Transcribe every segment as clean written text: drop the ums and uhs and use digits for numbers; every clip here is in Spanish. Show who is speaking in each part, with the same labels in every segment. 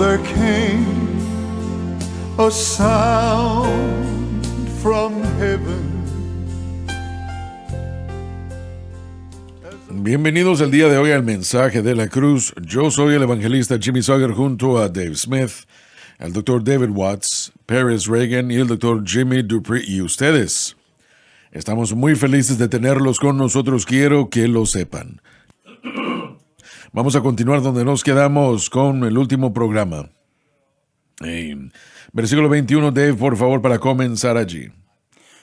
Speaker 1: there came a sound from heaven.
Speaker 2: Bienvenidos el día de hoy al Mensaje de la Cruz. Yo soy el evangelista Jimmy Swaggart junto a Dave Smith, el Dr. David Watts, Paris Reagan y el Dr. Jimmy Dupree y ustedes. Estamos muy felices de tenerlos con nosotros, quiero que lo sepan. Vamos a continuar donde nos quedamos con el último programa. Versículo 21, Dave, por favor, para comenzar allí.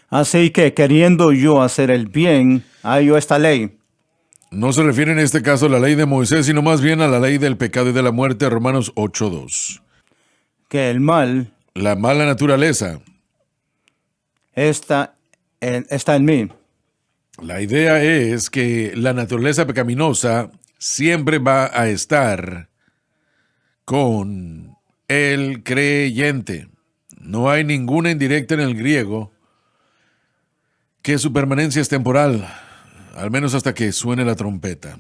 Speaker 3: Así que, queriendo yo hacer el bien, hallo esta ley.
Speaker 2: No se refiere en este caso a la ley de Moisés, sino más bien a la ley del pecado y de la muerte, Romanos 8:2.
Speaker 3: Que el mal
Speaker 2: La mala naturaleza.
Speaker 3: está en mí.
Speaker 2: La idea es que la naturaleza pecaminosa siempre va a estar con el creyente. No hay ninguna indirecta en el griego que su permanencia es temporal, al menos hasta que suene la trompeta.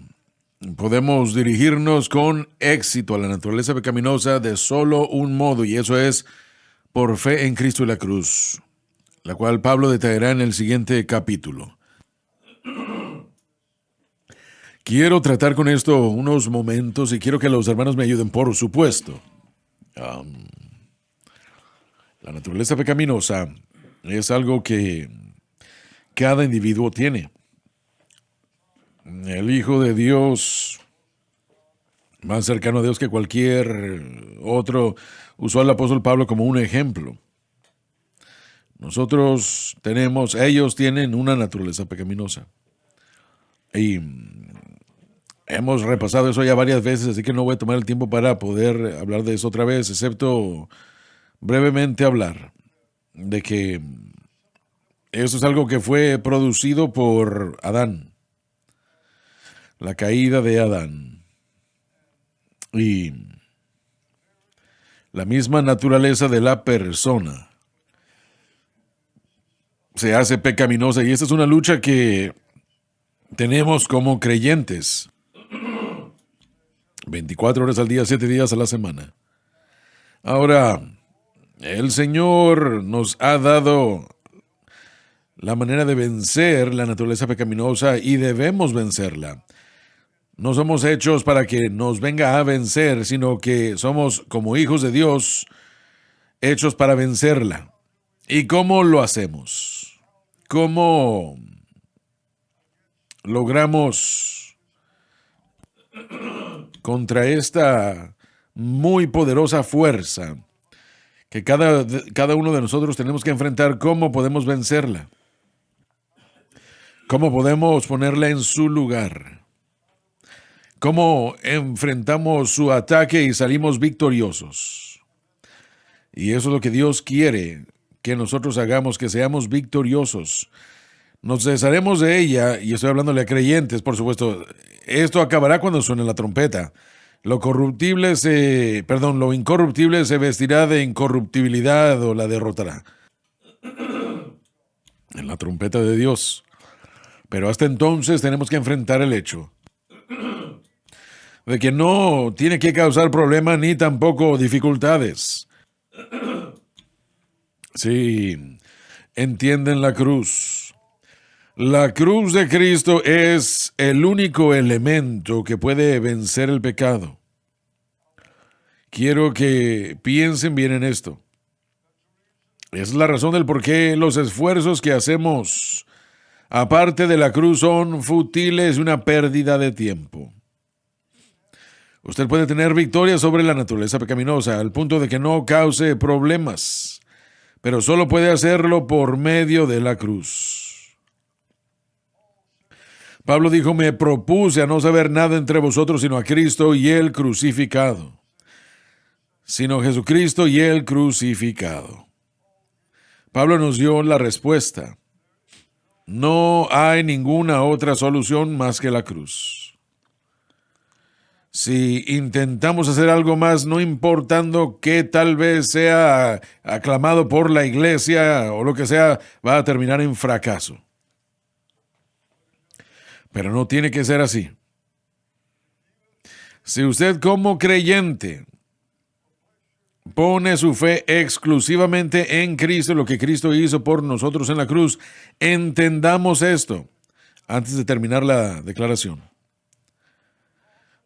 Speaker 2: Podemos dirigirnos con éxito a la naturaleza pecaminosa de solo un modo, y eso es por fe en Cristo y la cruz, la cual Pablo detallará en el siguiente capítulo. Quiero tratar con esto unos momentos y quiero que los hermanos me ayuden, por supuesto. La naturaleza pecaminosa es algo que cada individuo tiene. El Hijo de Dios, más cercano a Dios que cualquier otro, usó al apóstol Pablo como un ejemplo. Ellos tienen una naturaleza pecaminosa. Y hemos repasado eso ya varias veces, así que no voy a tomar el tiempo para poder hablar de eso otra vez, excepto brevemente hablar de que eso es algo que fue producido por Adán. La caída de Adán. Y la misma naturaleza de la persona se hace pecaminosa, y esta es una lucha que tenemos como creyentes 24 horas al día, 7 días a la semana. Ahora, el Señor nos ha dado la manera de vencer la naturaleza pecaminosa y debemos vencerla. No somos hechos para que nos venga a vencer, sino que somos como hijos de Dios, hechos para vencerla. ¿Y cómo lo hacemos? ¿Cómo logramos contra esta muy poderosa fuerza que cada uno de nosotros tenemos que enfrentar? ¿Cómo podemos vencerla? ¿Cómo podemos ponerla en su lugar? ¿Cómo enfrentamos su ataque y salimos victoriosos? Y eso es lo que Dios quiere que nosotros hagamos, que seamos victoriosos. Nos desharemos de ella, y estoy hablándole a creyentes, por supuesto. Esto acabará cuando suene la trompeta. Lo incorruptible se vestirá de incorruptibilidad o la derrotará en la trompeta de Dios. Pero hasta entonces tenemos que enfrentar el hecho de que no tiene que causar problemas ni tampoco dificultades. Sí, entienden la cruz. La cruz de Cristo es el único elemento que puede vencer el pecado. Quiero que piensen bien en esto. Es la razón del por qué los esfuerzos que hacemos aparte de la cruz son futiles y una pérdida de tiempo. Usted puede tener victoria sobre la naturaleza pecaminosa al punto de que no cause problemas, pero solo puede hacerlo por medio de la cruz. Pablo dijo: me propuse a no saber nada entre vosotros sino a Cristo y el crucificado. Sino Jesucristo y el crucificado. Pablo nos dio la respuesta. No hay ninguna otra solución más que la cruz. Si intentamos hacer algo más, no importando que tal vez sea aclamado por la iglesia o lo que sea, va a terminar en fracaso. Pero no tiene que ser así. Si usted como creyente pone su fe exclusivamente en Cristo, lo que Cristo hizo por nosotros en la cruz, entendamos esto antes de terminar la declaración.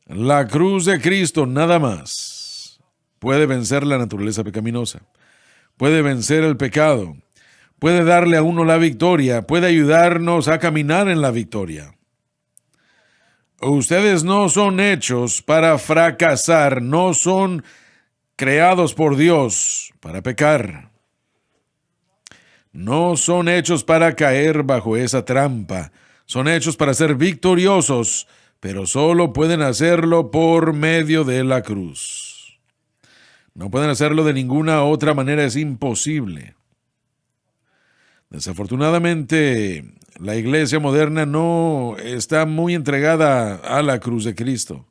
Speaker 2: La cruz de Cristo nada más puede vencer la naturaleza pecaminosa, puede vencer el pecado, puede darle a uno la victoria, puede ayudarnos a caminar en la victoria. Ustedes no son hechos para fracasar, no son creados por Dios para pecar. No son hechos para caer bajo esa trampa, son hechos para ser victoriosos, pero solo pueden hacerlo por medio de la cruz. No pueden hacerlo de ninguna otra manera, es imposible. Desafortunadamente, la iglesia moderna no está muy entregada a la cruz de Cristo.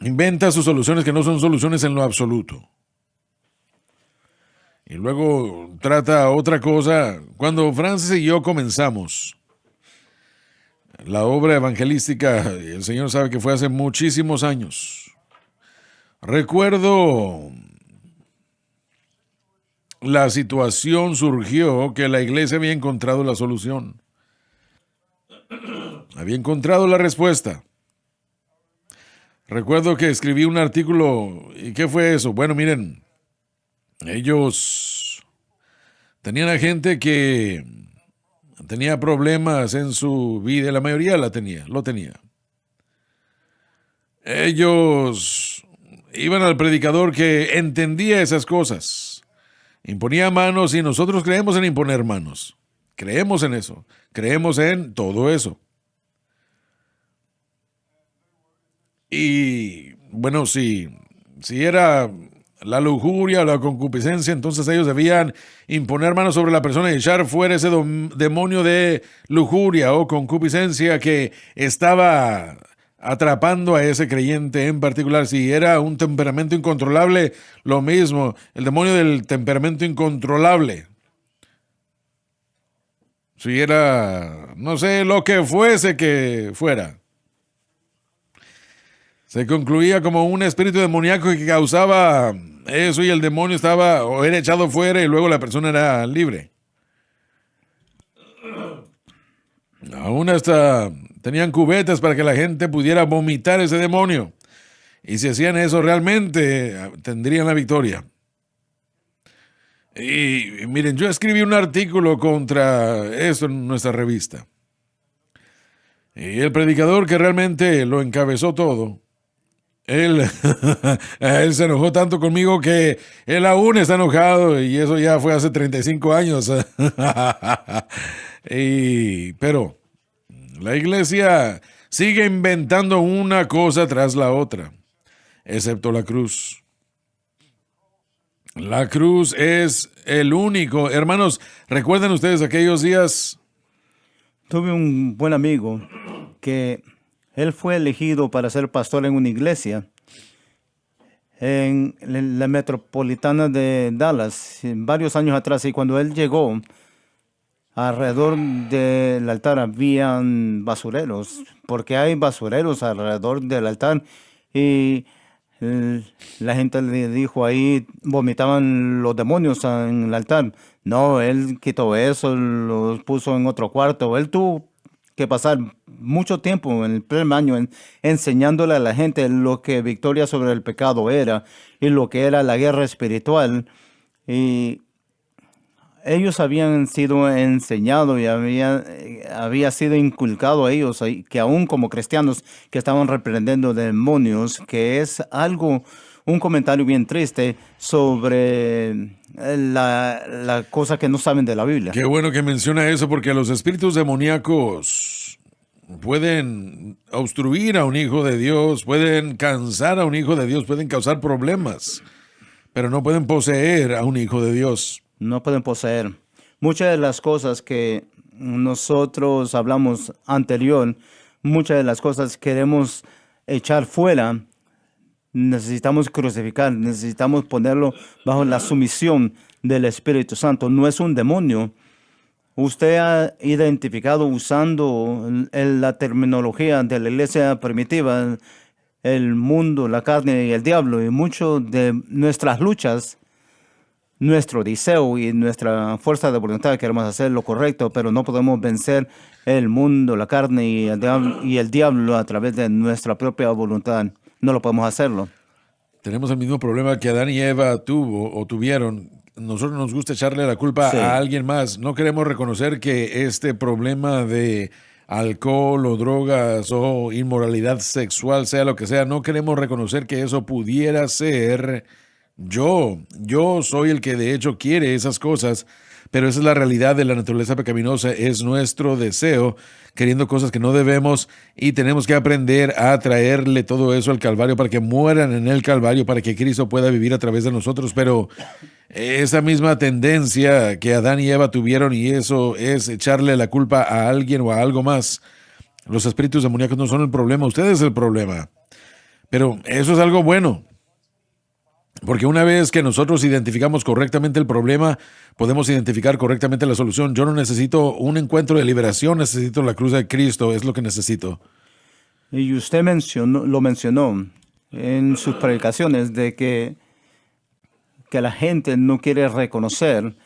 Speaker 2: Inventa sus soluciones que no son soluciones en lo absoluto. Y luego trata otra cosa. Cuando Francis y yo comenzamos la obra evangelística, el Señor sabe que fue hace muchísimos años. Recuerdo la situación surgió que la iglesia había encontrado la solución. Había encontrado la respuesta. Recuerdo que escribí un artículo. ¿Y qué fue eso? Bueno, miren, ellos tenían a gente que tenía problemas en su vida. La mayoría lo tenía. Ellos iban al predicador que entendía esas cosas. Imponía manos y nosotros creemos en imponer manos. Creemos en eso. Creemos en todo eso. Y bueno, si era la lujuria o la concupiscencia, entonces ellos debían imponer manos sobre la persona y echar fuera ese demonio de lujuria o concupiscencia que estaba atrapando a ese creyente en particular. Si era un temperamento incontrolable, lo mismo, el demonio del temperamento incontrolable. Si era, no sé, lo que fuese que fuera. Se concluía como un espíritu demoníaco que causaba eso y el demonio estaba o era echado fuera y luego la persona era libre. Aún hasta tenían cubetas para que la gente pudiera vomitar ese demonio. Y si hacían eso realmente tendrían la victoria. Y miren, yo escribí un artículo contra eso en nuestra revista. Y el predicador que realmente lo encabezó todo, él se enojó tanto conmigo que él aún está enojado y eso ya fue hace 35 años. Pero la iglesia sigue inventando una cosa tras la otra, excepto la cruz. La cruz es el único. Hermanos, ¿recuerdan ustedes aquellos días?
Speaker 3: Tuve un buen amigo que él fue elegido para ser pastor en una iglesia en la metropolitana de Dallas varios años atrás. Y cuando él llegó, alrededor del altar habían basureros, porque hay basureros alrededor del altar. Y la gente le dijo ahí, vomitaban los demonios en el altar. No, él quitó eso, los puso en otro cuarto. Él tuvo que pasar mucho tiempo en el primer año enseñándole a la gente lo que victoria sobre el pecado era y lo que era la guerra espiritual. Y ellos habían sido enseñados y había sido inculcado a ellos que aún como cristianos que estaban reprendiendo demonios, que es un comentario bien triste sobre la cosa que no saben de la Biblia.
Speaker 2: Qué bueno que menciona eso, porque los espíritus demoníacos pueden obstruir a un hijo de Dios, pueden cansar a un hijo de Dios, pueden causar problemas, pero no pueden poseer a un hijo de Dios.
Speaker 3: No pueden poseer. Muchas de las cosas que nosotros hablamos anterior, muchas de las cosas queremos echar fuera, necesitamos crucificar, necesitamos ponerlo bajo la sumisión del Espíritu Santo. No es un demonio, Usted ha identificado usando la terminología de la iglesia primitiva, el mundo, la carne y el diablo, y mucho de nuestras luchas, nuestro deseo y nuestra fuerza de voluntad, queremos hacer lo correcto, pero no podemos vencer el mundo, la carne y el diablo a través de nuestra propia voluntad. No lo podemos hacerlo.
Speaker 2: Tenemos el mismo problema que Adán y Eva tuvo o tuvieron. Nosotros nos gusta echarle la culpa
Speaker 3: Sí.
Speaker 2: a alguien más. No queremos reconocer que este problema de alcohol o drogas o inmoralidad sexual, sea lo que sea, no queremos reconocer que eso pudiera ser yo. Yo soy el que de hecho quiere esas cosas, pero esa es la realidad de la naturaleza pecaminosa, es nuestro deseo, queriendo cosas que no debemos, y tenemos que aprender a traerle todo eso al Calvario para que mueran en el Calvario, para que Cristo pueda vivir a través de nosotros. Pero esa misma tendencia que Adán y Eva tuvieron, y eso es echarle la culpa a alguien o a algo más. Los espíritus demoníacos no son el problema, usted es el problema. Pero eso es algo bueno. Porque una vez que nosotros identificamos correctamente el problema, podemos identificar correctamente la solución. Yo no necesito un encuentro de liberación, necesito la cruz de Cristo, es lo que necesito.
Speaker 3: Y usted lo mencionó en sus predicaciones de que la gente no quiere reconocer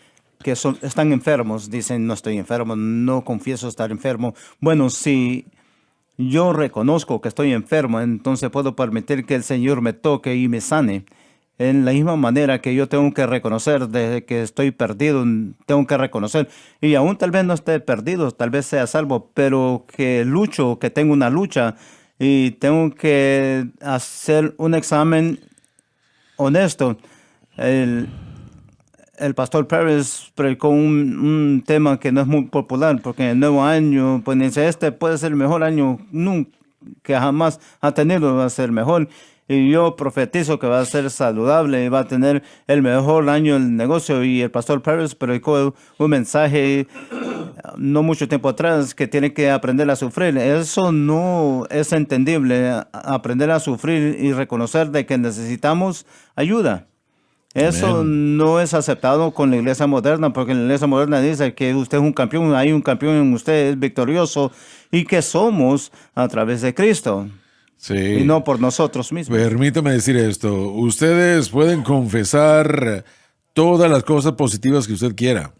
Speaker 3: que están enfermos. Dicen, no estoy enfermo, no confieso estar enfermo. Bueno, si yo reconozco que estoy enfermo, entonces puedo permitir que el Señor me toque y me sane. En la misma manera que yo tengo que reconocer desde que estoy perdido, tengo que reconocer, y aún tal vez no esté perdido, tal vez sea salvo, pero que lucho, que tengo una lucha y tengo que hacer un examen honesto. El pastor Pérez predicó un tema que no es muy popular, porque en el nuevo año, pues dice, este puede ser el mejor año que jamás ha tenido, va a ser mejor. Y yo profetizo que va a ser saludable y va a tener el mejor año el negocio. Y el pastor Pérez predicó un mensaje no mucho tiempo atrás que tiene que aprender a sufrir. Eso no es entendible, aprender a sufrir y reconocer de que necesitamos ayuda. Eso no es aceptado con la iglesia moderna, porque la iglesia moderna dice que usted es un campeón, hay un campeón en usted, es victorioso, y que somos a través de Cristo.
Speaker 2: Sí.
Speaker 3: Y no por nosotros mismos.
Speaker 2: Permítame decir esto. Ustedes pueden confesar todas las cosas positivas que usted quiera,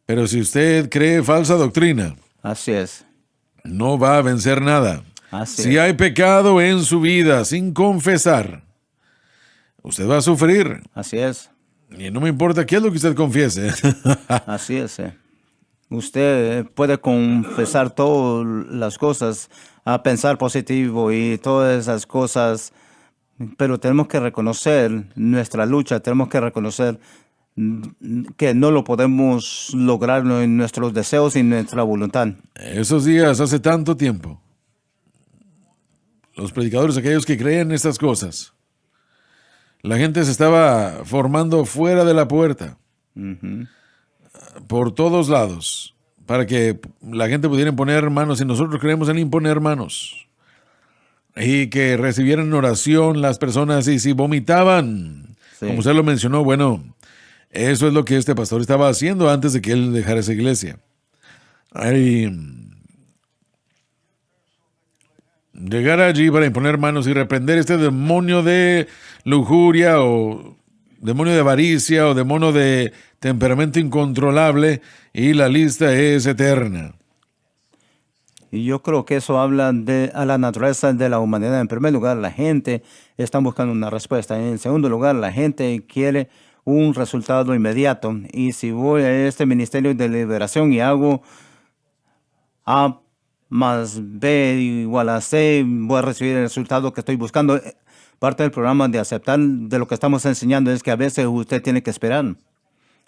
Speaker 2: pero si usted cree falsa doctrina,
Speaker 3: Así es.
Speaker 2: no va a vencer nada.
Speaker 3: Así
Speaker 2: Si
Speaker 3: es.
Speaker 2: hay pecado en su vida sin confesar, usted va a sufrir.
Speaker 3: Así es.
Speaker 2: Y no me importa qué es lo que usted confiese.
Speaker 3: Así es. Usted puede confesar todas las cosas, a pensar positivo y todas esas cosas, pero tenemos que reconocer nuestra lucha, tenemos que reconocer que no lo podemos lograr en nuestros deseos y nuestra voluntad.
Speaker 2: Esos días, hace tanto tiempo, los predicadores, aquellos que creen estas cosas, la gente se estaba formando fuera de la puerta, por todos lados, para que la gente pudiera imponer manos, y nosotros creemos en imponer manos, y que recibieran oración las personas, y si vomitaban,
Speaker 3: Sí.
Speaker 2: como usted lo mencionó, bueno, eso es lo que este pastor estaba haciendo antes de que él dejara esa iglesia. Llegar allí para imponer manos y reprender este demonio de lujuria o demonio de avaricia o demonio de temperamento incontrolable, y la lista es eterna.
Speaker 3: Y yo creo que eso habla a la naturaleza de la humanidad. En primer lugar, la gente está buscando una respuesta. En segundo lugar, la gente quiere un resultado inmediato. Y si voy a este ministerio de liberación y hago A más B igual a C, voy a recibir el resultado que estoy buscando. Parte del programa de aceptar de lo que estamos enseñando es que a veces usted tiene que esperar.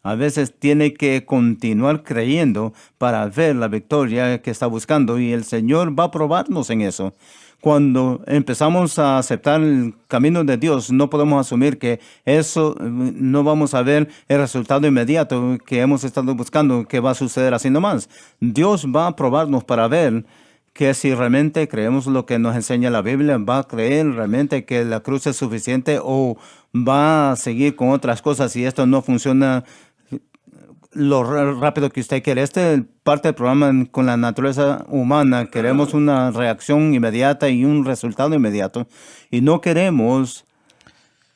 Speaker 3: A veces tiene que continuar creyendo para ver la victoria que está buscando, y el Señor va a probarnos en eso. Cuando empezamos a aceptar el camino de Dios, no podemos asumir que eso no vamos a ver el resultado inmediato que hemos estado buscando, que va a suceder así nomás. Dios va a probarnos para ver que si realmente creemos lo que nos enseña la Biblia, va a creer realmente que la cruz es suficiente, o va a seguir con otras cosas, y esto no funciona rápido que usted quiere. Este es parte del programa con la naturaleza humana. Queremos una reacción inmediata y un resultado inmediato. Y no queremos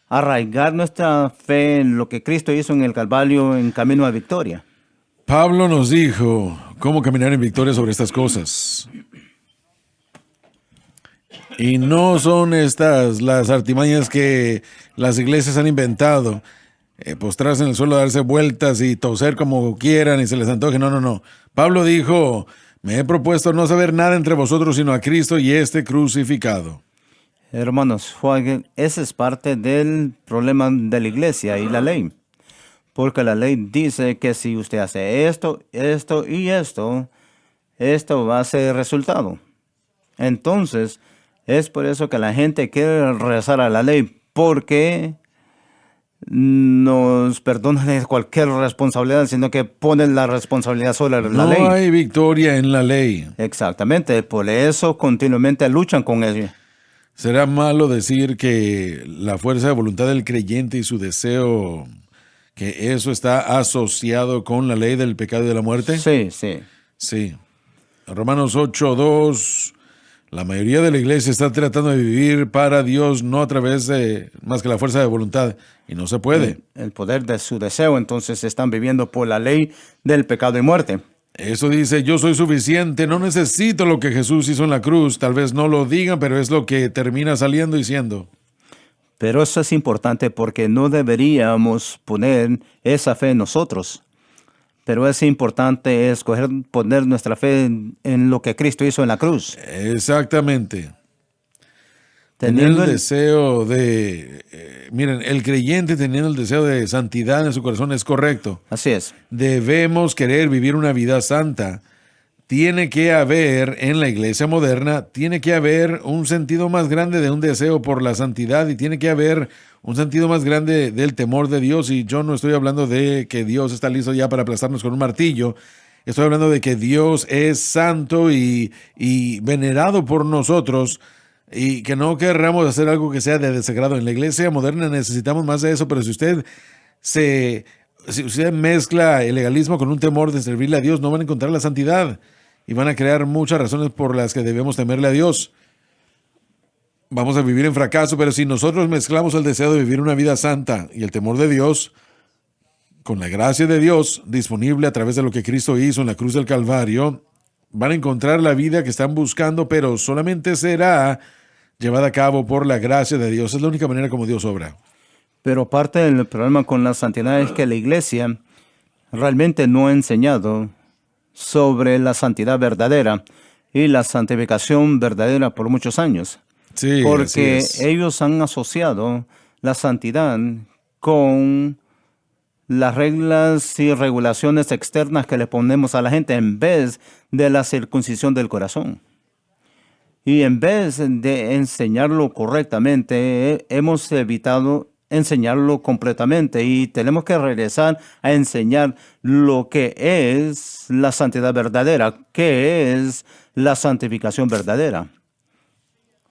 Speaker 3: arraigar nuestra fe en lo que Cristo hizo en el Calvario en camino a victoria.
Speaker 2: Pablo nos dijo cómo caminar en victoria sobre estas cosas. Y no son estas las artimañas que las iglesias han inventado. Postrarse en el suelo, darse vueltas y toser como quieran y se les antoje. No, no, no. Pablo dijo, me he propuesto no saber nada entre vosotros sino a Cristo y este crucificado.
Speaker 3: Hermanos, ese es parte del problema de la iglesia y la ley. Porque la ley dice que si usted hace esto, esto y esto va a ser resultado. Entonces, es por eso que la gente quiere regresar a la ley, porque nos perdona de cualquier responsabilidad, sino que ponen la responsabilidad sobre la ley.
Speaker 2: No hay victoria en la ley.
Speaker 3: Exactamente, por eso continuamente luchan con ella.
Speaker 2: ¿Será malo decir que la fuerza de voluntad del creyente y su deseo, que eso está asociado con la ley del pecado y de la muerte?
Speaker 3: Sí, sí.
Speaker 2: Sí. Romanos 8:2, la mayoría de la iglesia está tratando de vivir para Dios, no a través de más que la fuerza de voluntad, y no se puede.
Speaker 3: El poder de su deseo, entonces están viviendo por la ley del pecado y muerte.
Speaker 2: Eso dice, yo soy suficiente, no necesito lo que Jesús hizo en la cruz. Tal vez no lo digan, pero es lo que termina saliendo y siendo.
Speaker 3: Pero eso es importante porque no deberíamos poner esa fe en nosotros. Pero es importante poner nuestra fe en lo que Cristo hizo en la cruz.
Speaker 2: Exactamente. Tener el deseo de... miren, el creyente teniendo el deseo de santidad en su corazón es correcto.
Speaker 3: Así es.
Speaker 2: Debemos querer vivir una vida santa. Tiene que haber, en la iglesia moderna, tiene que haber un sentido más grande de un deseo por la santidad y tiene que haber un sentido más grande del temor de Dios. Y yo no estoy hablando de que Dios está listo ya para aplastarnos con un martillo. Estoy hablando de que Dios es santo y venerado por nosotros y que no querramos hacer algo que sea de desagrado. En la iglesia moderna necesitamos más de eso, pero si usted mezcla el legalismo con un temor de servirle a Dios, no van a encontrar la santidad y van a crear muchas razones por las que debemos temerle a Dios. Vamos a vivir en fracaso, pero si nosotros mezclamos el deseo de vivir una vida santa y el temor de Dios, con la gracia de Dios disponible a través de lo que Cristo hizo en la cruz del Calvario, van a encontrar la vida que están buscando, pero solamente será llevada a cabo por la gracia de Dios. Es la única manera como Dios obra.
Speaker 3: Pero parte del problema con la santidad es que la iglesia realmente no ha enseñado sobre la santidad verdadera y la santificación verdadera por muchos años.
Speaker 2: Sí,
Speaker 3: porque ellos han asociado la santidad con las reglas y regulaciones externas que le ponemos a la gente en vez de la circuncisión del corazón. Y en vez de enseñarlo correctamente, hemos evitado enseñarlo completamente y tenemos que regresar a enseñar lo que es la santidad verdadera, que es la santificación verdadera.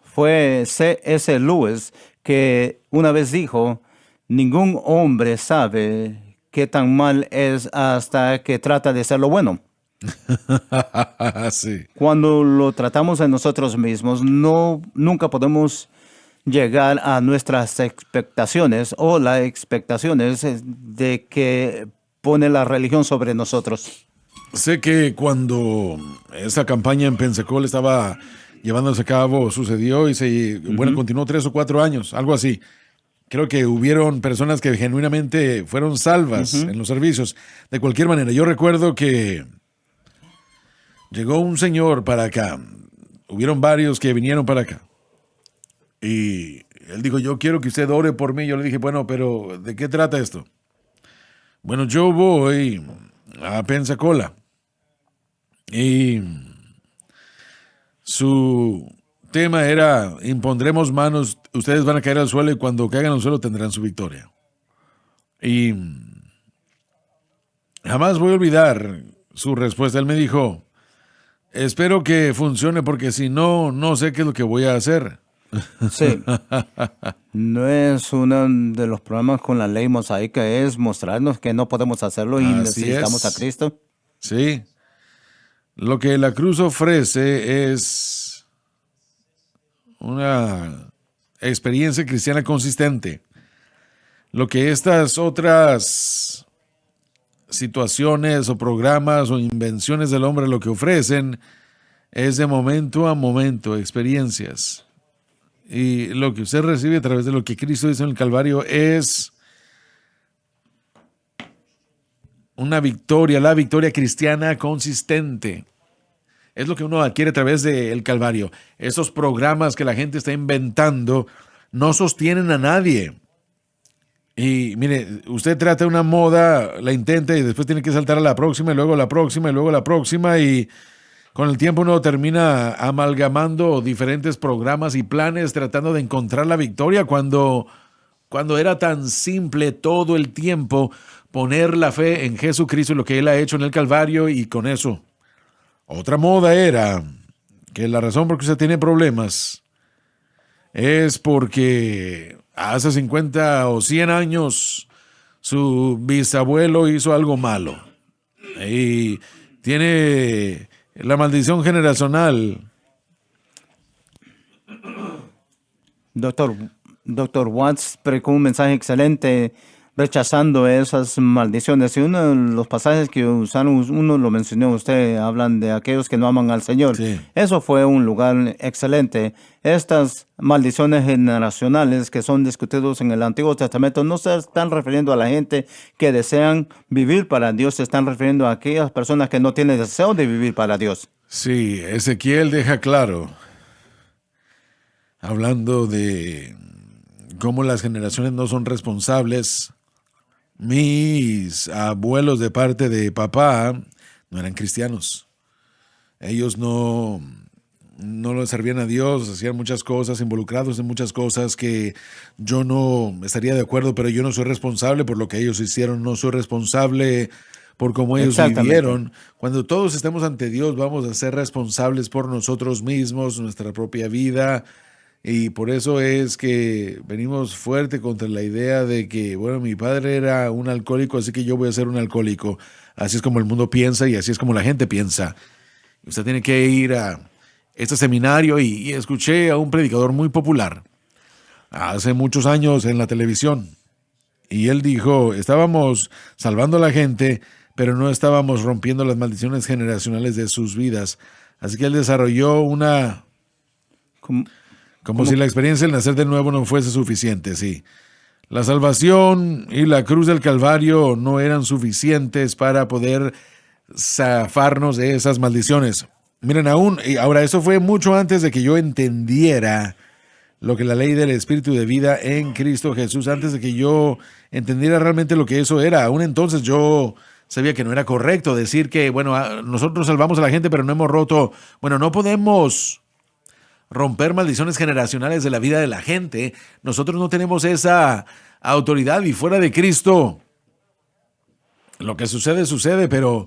Speaker 3: Fue C.S. Lewis que una vez dijo, ningún hombre sabe qué tan mal es hasta que trata de hacer lo bueno.
Speaker 2: Sí.
Speaker 3: Cuando lo tratamos en nosotros mismos, nunca podemos llegar a nuestras expectaciones o las expectaciones de que pone la religión sobre nosotros.
Speaker 2: Sé que cuando esa campaña en Pensacola estaba llevándose a cabo, sucedió y continuó 3 o 4 años, algo así. Creo que hubieron personas que genuinamente fueron salvas en los servicios. De cualquier manera, yo recuerdo que llegó un señor para acá. Hubieron varios que vinieron para acá. Y él dijo, yo quiero que usted ore por mí. Yo le dije, bueno, pero ¿de qué trata esto? Bueno, yo voy a Pensacola. Y su tema era, impondremos manos, ustedes van a caer al suelo y cuando caigan al suelo tendrán su victoria. Y jamás voy a olvidar su respuesta. Él me dijo, espero que funcione porque si no, no sé qué es lo que voy a hacer.
Speaker 3: Sí. No es uno de los problemas con la ley mosaica, es mostrarnos que no podemos hacerlo y
Speaker 2: Así
Speaker 3: necesitamos a
Speaker 2: es.
Speaker 3: Cristo.
Speaker 2: Sí. Lo que la cruz ofrece es una experiencia cristiana consistente. Lo que estas otras situaciones o programas o invenciones del hombre lo que ofrecen es de momento a momento experiencias. Y lo que usted recibe a través de lo que Cristo hizo en el Calvario es una victoria, la victoria cristiana consistente. Es lo que uno adquiere a través del Calvario. Esos programas que la gente está inventando no sostienen a nadie. Y mire, usted trata una moda, la intenta y después tiene que saltar a la próxima y luego la próxima y luego la próxima y con el tiempo uno termina amalgamando diferentes programas y planes tratando de encontrar la victoria cuando era tan simple todo el tiempo poner la fe en Jesucristo y lo que Él ha hecho en el Calvario y con eso. Otra moda era que la razón por que usted tiene problemas es porque hace 50 o 100 años su bisabuelo hizo algo malo y tiene la maldición generacional.
Speaker 3: Doctor Watts predicó un mensaje excelente rechazando esas maldiciones. Y uno de los pasajes que usaron, uno lo mencionó usted, hablan de aquellos que no aman al Señor.
Speaker 2: Sí.
Speaker 3: Eso fue un lugar excelente. Estas maldiciones generacionales que son discutidos en el Antiguo Testamento no se están refiriendo a la gente que desean vivir para Dios, se están refiriendo a aquellas personas que no tienen deseo de vivir para Dios.
Speaker 2: Sí, Ezequiel deja claro, hablando de cómo las generaciones no son responsables. Mis abuelos de parte de papá no eran cristianos. Ellos no le servían a Dios, hacían muchas cosas, involucrados en muchas cosas que yo no estaría de acuerdo, pero yo no soy responsable por lo que ellos hicieron, no soy responsable por cómo ellos vivieron. Cuando todos estemos ante Dios, vamos a ser responsables por nosotros mismos, nuestra propia vida. Y por eso es que venimos fuerte contra la idea de que, bueno, mi padre era un alcohólico, así que yo voy a ser un alcohólico. Así es como el mundo piensa y así es como la gente piensa. Usted tiene que ir a este seminario y escuché a un predicador muy popular hace muchos años en la televisión. Y él dijo, estábamos salvando a la gente, pero no estábamos rompiendo las maldiciones generacionales de sus vidas. Así que él desarrolló una... Como si la experiencia del nacer de nuevo no fuese suficiente, sí. La salvación y la cruz del Calvario no eran suficientes para poder zafarnos de esas maldiciones. Miren, ahora eso fue mucho antes de que yo entendiera lo que la ley del Espíritu de vida en Cristo Jesús, antes de que yo entendiera realmente lo que eso era. Aún entonces yo sabía que no era correcto decir que, bueno, nosotros salvamos a la gente, pero no hemos roto. Bueno, no podemos romper maldiciones generacionales de la vida de la gente. Nosotros no tenemos esa autoridad y fuera de Cristo lo que sucede, sucede, pero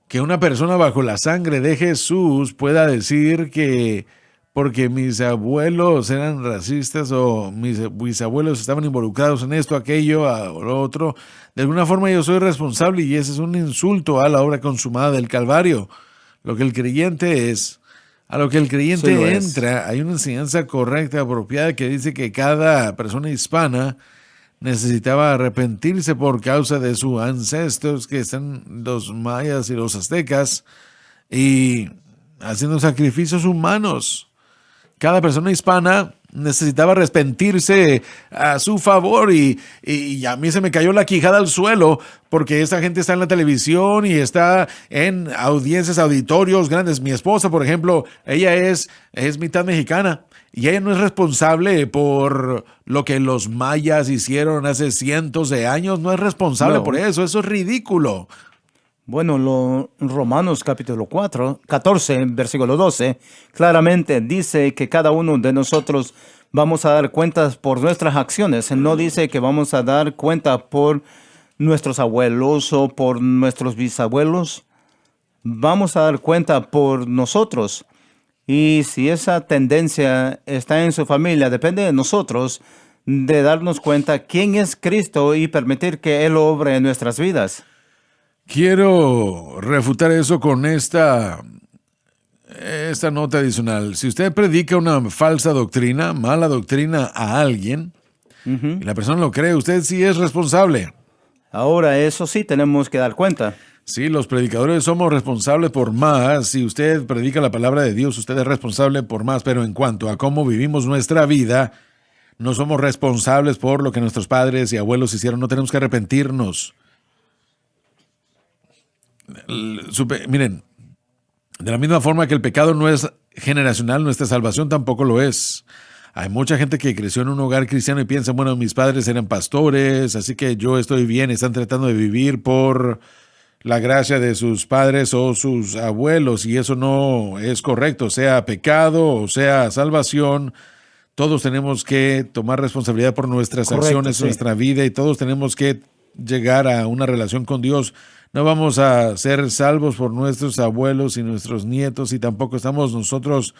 Speaker 2: que una persona bajo la sangre de Jesús pueda decir que porque mis abuelos eran racistas o mis bisabuelos estaban involucrados en esto, aquello, o lo otro, de alguna forma yo soy responsable y ese es un insulto a la obra consumada del Calvario. Lo que el creyente es, a lo que el creyente entra, hay una enseñanza correcta, apropiada, que dice que cada persona hispana necesitaba arrepentirse por causa de sus ancestros, que están los mayas y los aztecas, y haciendo sacrificios humanos. Cada persona hispana necesitaba arrepentirse a su favor y a mí se me cayó la quijada al suelo porque esta gente está en la televisión y está en audiencias, auditorios grandes. Mi esposa, por ejemplo, ella es mitad mexicana y ella no es responsable por lo que los mayas hicieron hace cientos de años. No es responsable por eso. Eso es ridículo.
Speaker 3: Bueno, Romanos capítulo 14, versículo 12, claramente dice que cada uno de nosotros vamos a dar cuentas por nuestras acciones. No dice que vamos a dar cuenta por nuestros abuelos o por nuestros bisabuelos. Vamos a dar cuenta por nosotros. Y si esa tendencia está en su familia, depende de nosotros de darnos cuenta quién es Cristo y permitir que Él obre en nuestras vidas.
Speaker 2: Quiero refutar eso con esta nota adicional. Si usted predica una falsa doctrina, mala doctrina a alguien, y la persona lo cree, usted sí es responsable.
Speaker 3: Ahora, eso sí tenemos que dar cuenta.
Speaker 2: Sí, los predicadores somos responsables por más. Si usted predica la palabra de Dios, usted es responsable por más. Pero en cuanto a cómo vivimos nuestra vida, no somos responsables por lo que nuestros padres y abuelos hicieron. No tenemos que arrepentirnos. Miren, de la misma forma que el pecado no es generacional, nuestra salvación tampoco lo es. Hay mucha gente que creció en un hogar cristiano y piensa, bueno, mis padres eran pastores, así que yo estoy bien. Están tratando de vivir por la gracia de sus padres o sus abuelos, y eso no es correcto. Sea pecado o sea salvación, todos tenemos que tomar responsabilidad por nuestras acciones,
Speaker 3: sí.
Speaker 2: nuestra vida, y todos tenemos que llegar a una relación con Dios. No vamos a ser salvos por nuestros abuelos y nuestros nietos, y tampoco estamos nosotros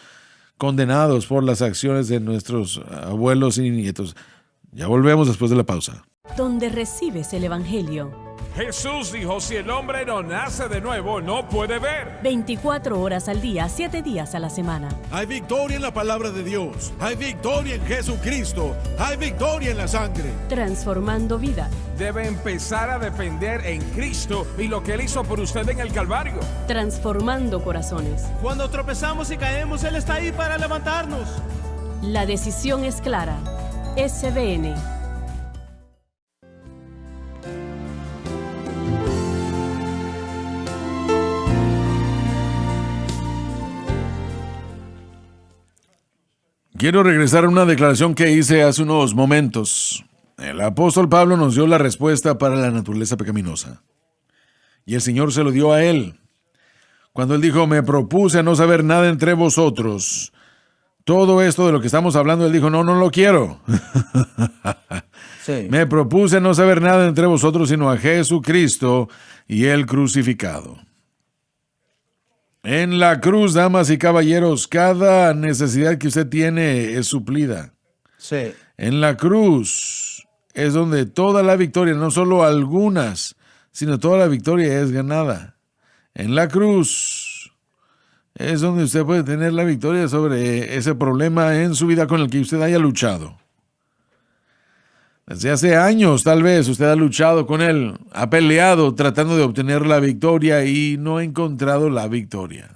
Speaker 2: condenados por las acciones de nuestros abuelos y nietos. Ya volvemos después de la pausa.
Speaker 4: Donde recibes el Evangelio.
Speaker 5: Jesús dijo, si el hombre no nace de nuevo, no puede ver.
Speaker 4: 24 horas al día, 7 días a la semana.
Speaker 6: Hay victoria en la palabra de Dios. Hay victoria en Jesucristo. Hay victoria en la sangre.
Speaker 4: Transformando vida.
Speaker 5: Debe empezar a depender en Cristo y lo que Él hizo por usted en el Calvario.
Speaker 4: Transformando corazones.
Speaker 7: Cuando tropezamos y caemos, Él está ahí para levantarnos.
Speaker 4: La decisión es clara. SBN.
Speaker 2: Quiero regresar a una declaración que hice hace unos momentos. El apóstol Pablo nos dio la respuesta para la naturaleza pecaminosa. Y el Señor se lo dio a él. Cuando él dijo, me propuse a no saber nada entre vosotros. Todo esto de lo que estamos hablando, él dijo, no lo quiero.
Speaker 3: Sí.
Speaker 2: Me propuse a no saber nada entre vosotros, sino a Jesucristo y el crucificado. En la cruz, damas y caballeros, cada necesidad que usted tiene es suplida.
Speaker 3: Sí.
Speaker 2: En la cruz es donde toda la victoria, no solo algunas, sino toda la victoria es ganada. En la cruz es donde usted puede tener la victoria sobre ese problema en su vida con el que usted haya luchado. Desde hace años, tal vez, usted ha luchado con él, ha peleado tratando de obtener la victoria y no ha encontrado la victoria.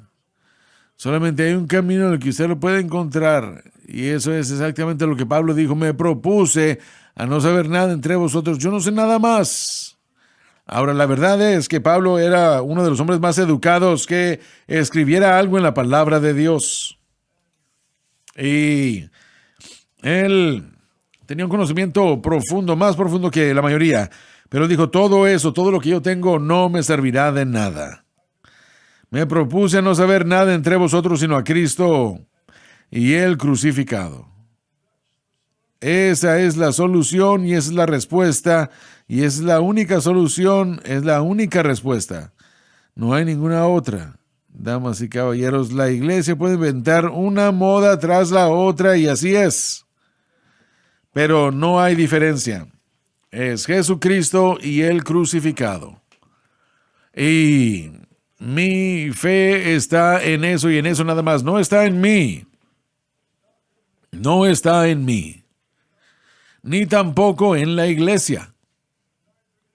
Speaker 2: Solamente hay un camino en el que usted lo puede encontrar, y eso es exactamente lo que Pablo dijo. Me propuse a no saber nada entre vosotros, yo no sé nada más. Ahora, la verdad es que Pablo era uno de los hombres más educados que escribiera algo en la palabra de Dios. Y él tenía un conocimiento profundo, más profundo que la mayoría. Pero él dijo, todo eso, todo lo que yo tengo no me servirá de nada. Me propuse a no saber nada entre vosotros sino a Cristo y el crucificado. Esa es la solución y esa es la respuesta. Y es la única solución, es la única respuesta. No hay ninguna otra. Damas y caballeros, la iglesia puede inventar una moda tras la otra y así es. Pero no hay diferencia. Es Jesucristo y el crucificado. Y mi fe está en eso y en eso nada más. No está en mí. No está en mí. Ni tampoco en la iglesia.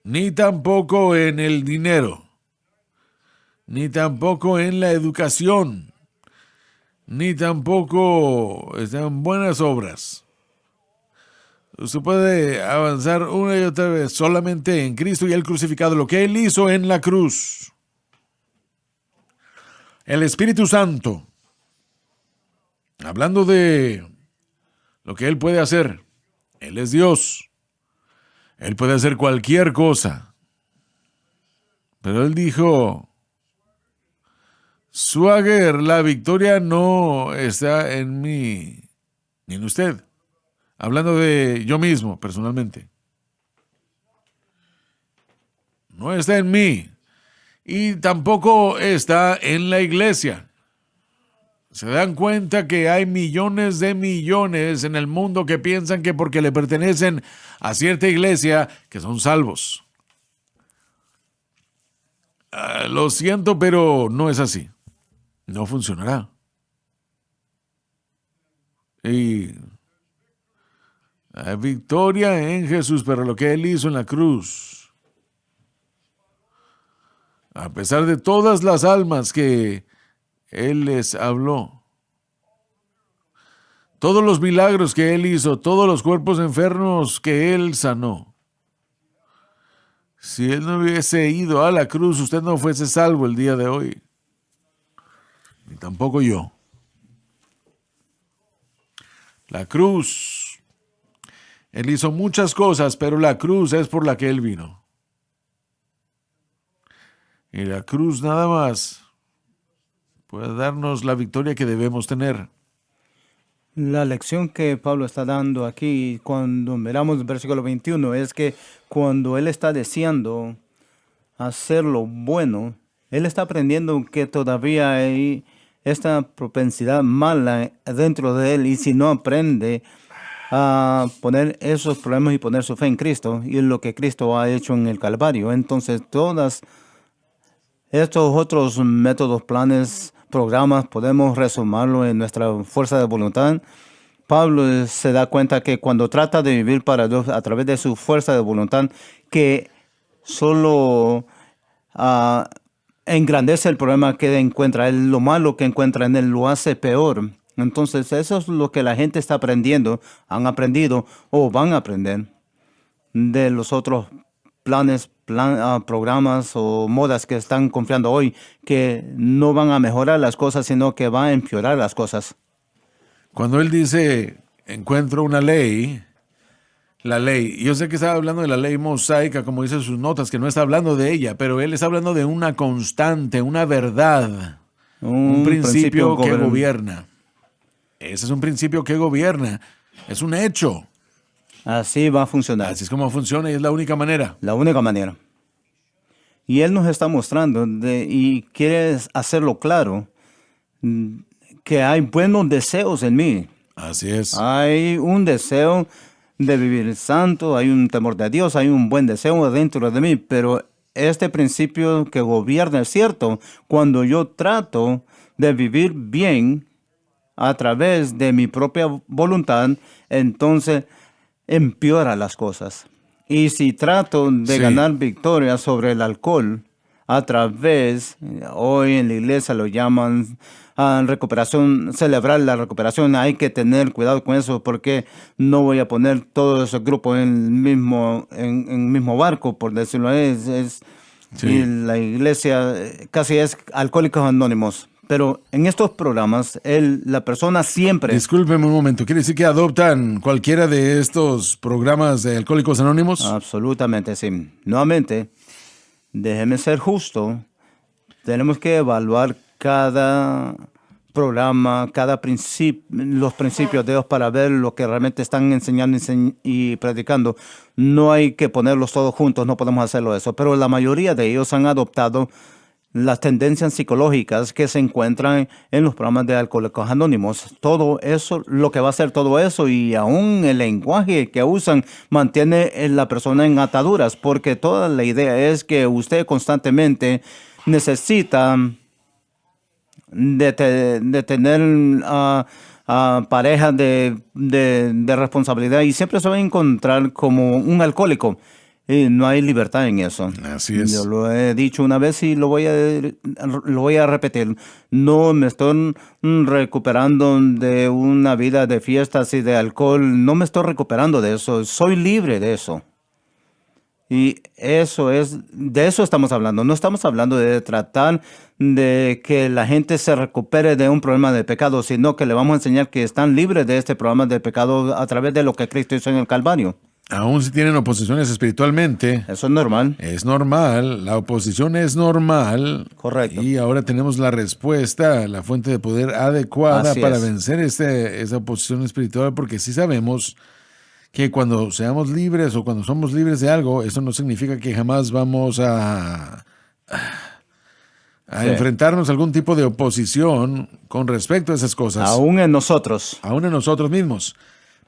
Speaker 2: Ni tampoco en el dinero. Ni tampoco en la educación. Ni tampoco en buenas obras. Usted puede avanzar una y otra vez solamente en Cristo y el crucificado, lo que Él hizo en la cruz. El Espíritu Santo, hablando de lo que Él puede hacer, Él es Dios. Él puede hacer cualquier cosa. Pero Él dijo, Swagger, la victoria no está en mí, ni en usted. Hablando de yo mismo, personalmente. No está en mí. Y tampoco está en la iglesia. Se dan cuenta que hay millones de millones en el mundo que piensan que porque le pertenecen a cierta iglesia que son salvos. Lo siento, pero no es así. No funcionará. Y hay victoria en Jesús, pero lo que Él hizo en la cruz, a pesar de todas las almas que Él les habló, todos los milagros que Él hizo, todos los cuerpos enfermos que Él sanó, si Él no hubiese ido a la cruz, usted no fuese salvo el día de hoy, ni tampoco yo. La cruz, Él hizo muchas cosas, pero la cruz es por la que Él vino. Y la cruz nada más puede darnos la victoria que debemos tener.
Speaker 3: La lección que Pablo está dando aquí, cuando miramos el versículo 21, es que cuando él está deseando hacer lo bueno, él está aprendiendo que todavía hay esta propensidad mala dentro de él, y si no aprende a poner esos problemas y poner su fe en Cristo y en lo que Cristo ha hecho en el Calvario, entonces todos estos otros métodos, planes, programas, podemos resumirlo en nuestra fuerza de voluntad. Pablo se da cuenta que cuando trata de vivir para Dios a través de su fuerza de voluntad, que solo engrandece el problema que encuentra él, lo malo que encuentra en él lo hace peor. Entonces eso es lo que la gente está aprendiendo, han aprendido o van a aprender de los otros planes, programas o modas que están confiando hoy, que no van a mejorar las cosas, sino que van a empeorar las cosas.
Speaker 2: Cuando él dice, encuentro una ley, la ley, yo sé que está hablando de la ley mosaica, como dice sus notas, que no está hablando de ella, pero él está hablando de una constante, una verdad, un principio que gobierna. Ese es un principio que gobierna, es un hecho.
Speaker 3: Así va a funcionar.
Speaker 2: Así es como funciona y es la única manera.
Speaker 3: La única manera. Y Él nos está mostrando y quiere hacerlo claro que hay buenos deseos en mí.
Speaker 2: Así es.
Speaker 3: Hay un deseo de vivir santo, hay un temor de Dios, hay un buen deseo dentro de mí, pero este principio que gobierna es cierto. Cuando yo trato de vivir bien a través de mi propia voluntad, entonces empeora las cosas. Y si trato de ganar victoria sobre el alcohol a través, hoy en la iglesia lo llaman recuperación, celebrar la recuperación, hay que tener cuidado con eso, porque no voy a poner todo ese grupo en el mismo barco, por decirlo y la iglesia casi es Alcohólicos Anónimos. Pero en estos programas, la persona siempre...
Speaker 2: Discúlpeme un momento, ¿quiere decir que adoptan cualquiera de estos programas de Alcohólicos Anónimos?
Speaker 3: Absolutamente, sí. Nuevamente, déjeme ser justo. Tenemos que evaluar cada programa, los principios de Dios para ver lo que realmente están enseñando y predicando. No hay que ponerlos todos juntos, no podemos hacerlo eso. Pero la mayoría de ellos han adoptado las tendencias psicológicas que se encuentran en los programas de Alcohólicos Anónimos. Todo eso, lo que va a hacer todo eso, y aún el lenguaje que usan mantiene a la persona en ataduras, porque toda la idea es que usted constantemente necesita de tener parejas de responsabilidad, y siempre se va a encontrar como un alcohólico. Y no hay libertad en eso.
Speaker 2: Así es.
Speaker 3: Yo lo he dicho una vez y lo voy a repetir. No me estoy recuperando de una vida de fiestas y de alcohol. No me estoy recuperando de eso. Soy libre de eso. Y de eso estamos hablando. No estamos hablando de tratar de que la gente se recupere de un problema de pecado, sino que le vamos a enseñar que están libres de este problema de pecado a través de lo que Cristo hizo en el Calvario.
Speaker 2: Aún si tienen oposiciones espiritualmente.
Speaker 3: Eso es normal.
Speaker 2: Es normal, la oposición es normal.
Speaker 3: Correcto.
Speaker 2: Y ahora tenemos la respuesta, la fuente de poder adecuada para vencer esa oposición espiritual, porque sí sabemos que cuando seamos libres o cuando somos libres de algo, eso no significa que jamás vamos a a
Speaker 3: Sí.
Speaker 2: enfrentarnos a algún tipo de oposición con respecto a esas cosas,
Speaker 3: Aún en nosotros.
Speaker 2: aún en nosotros mismos.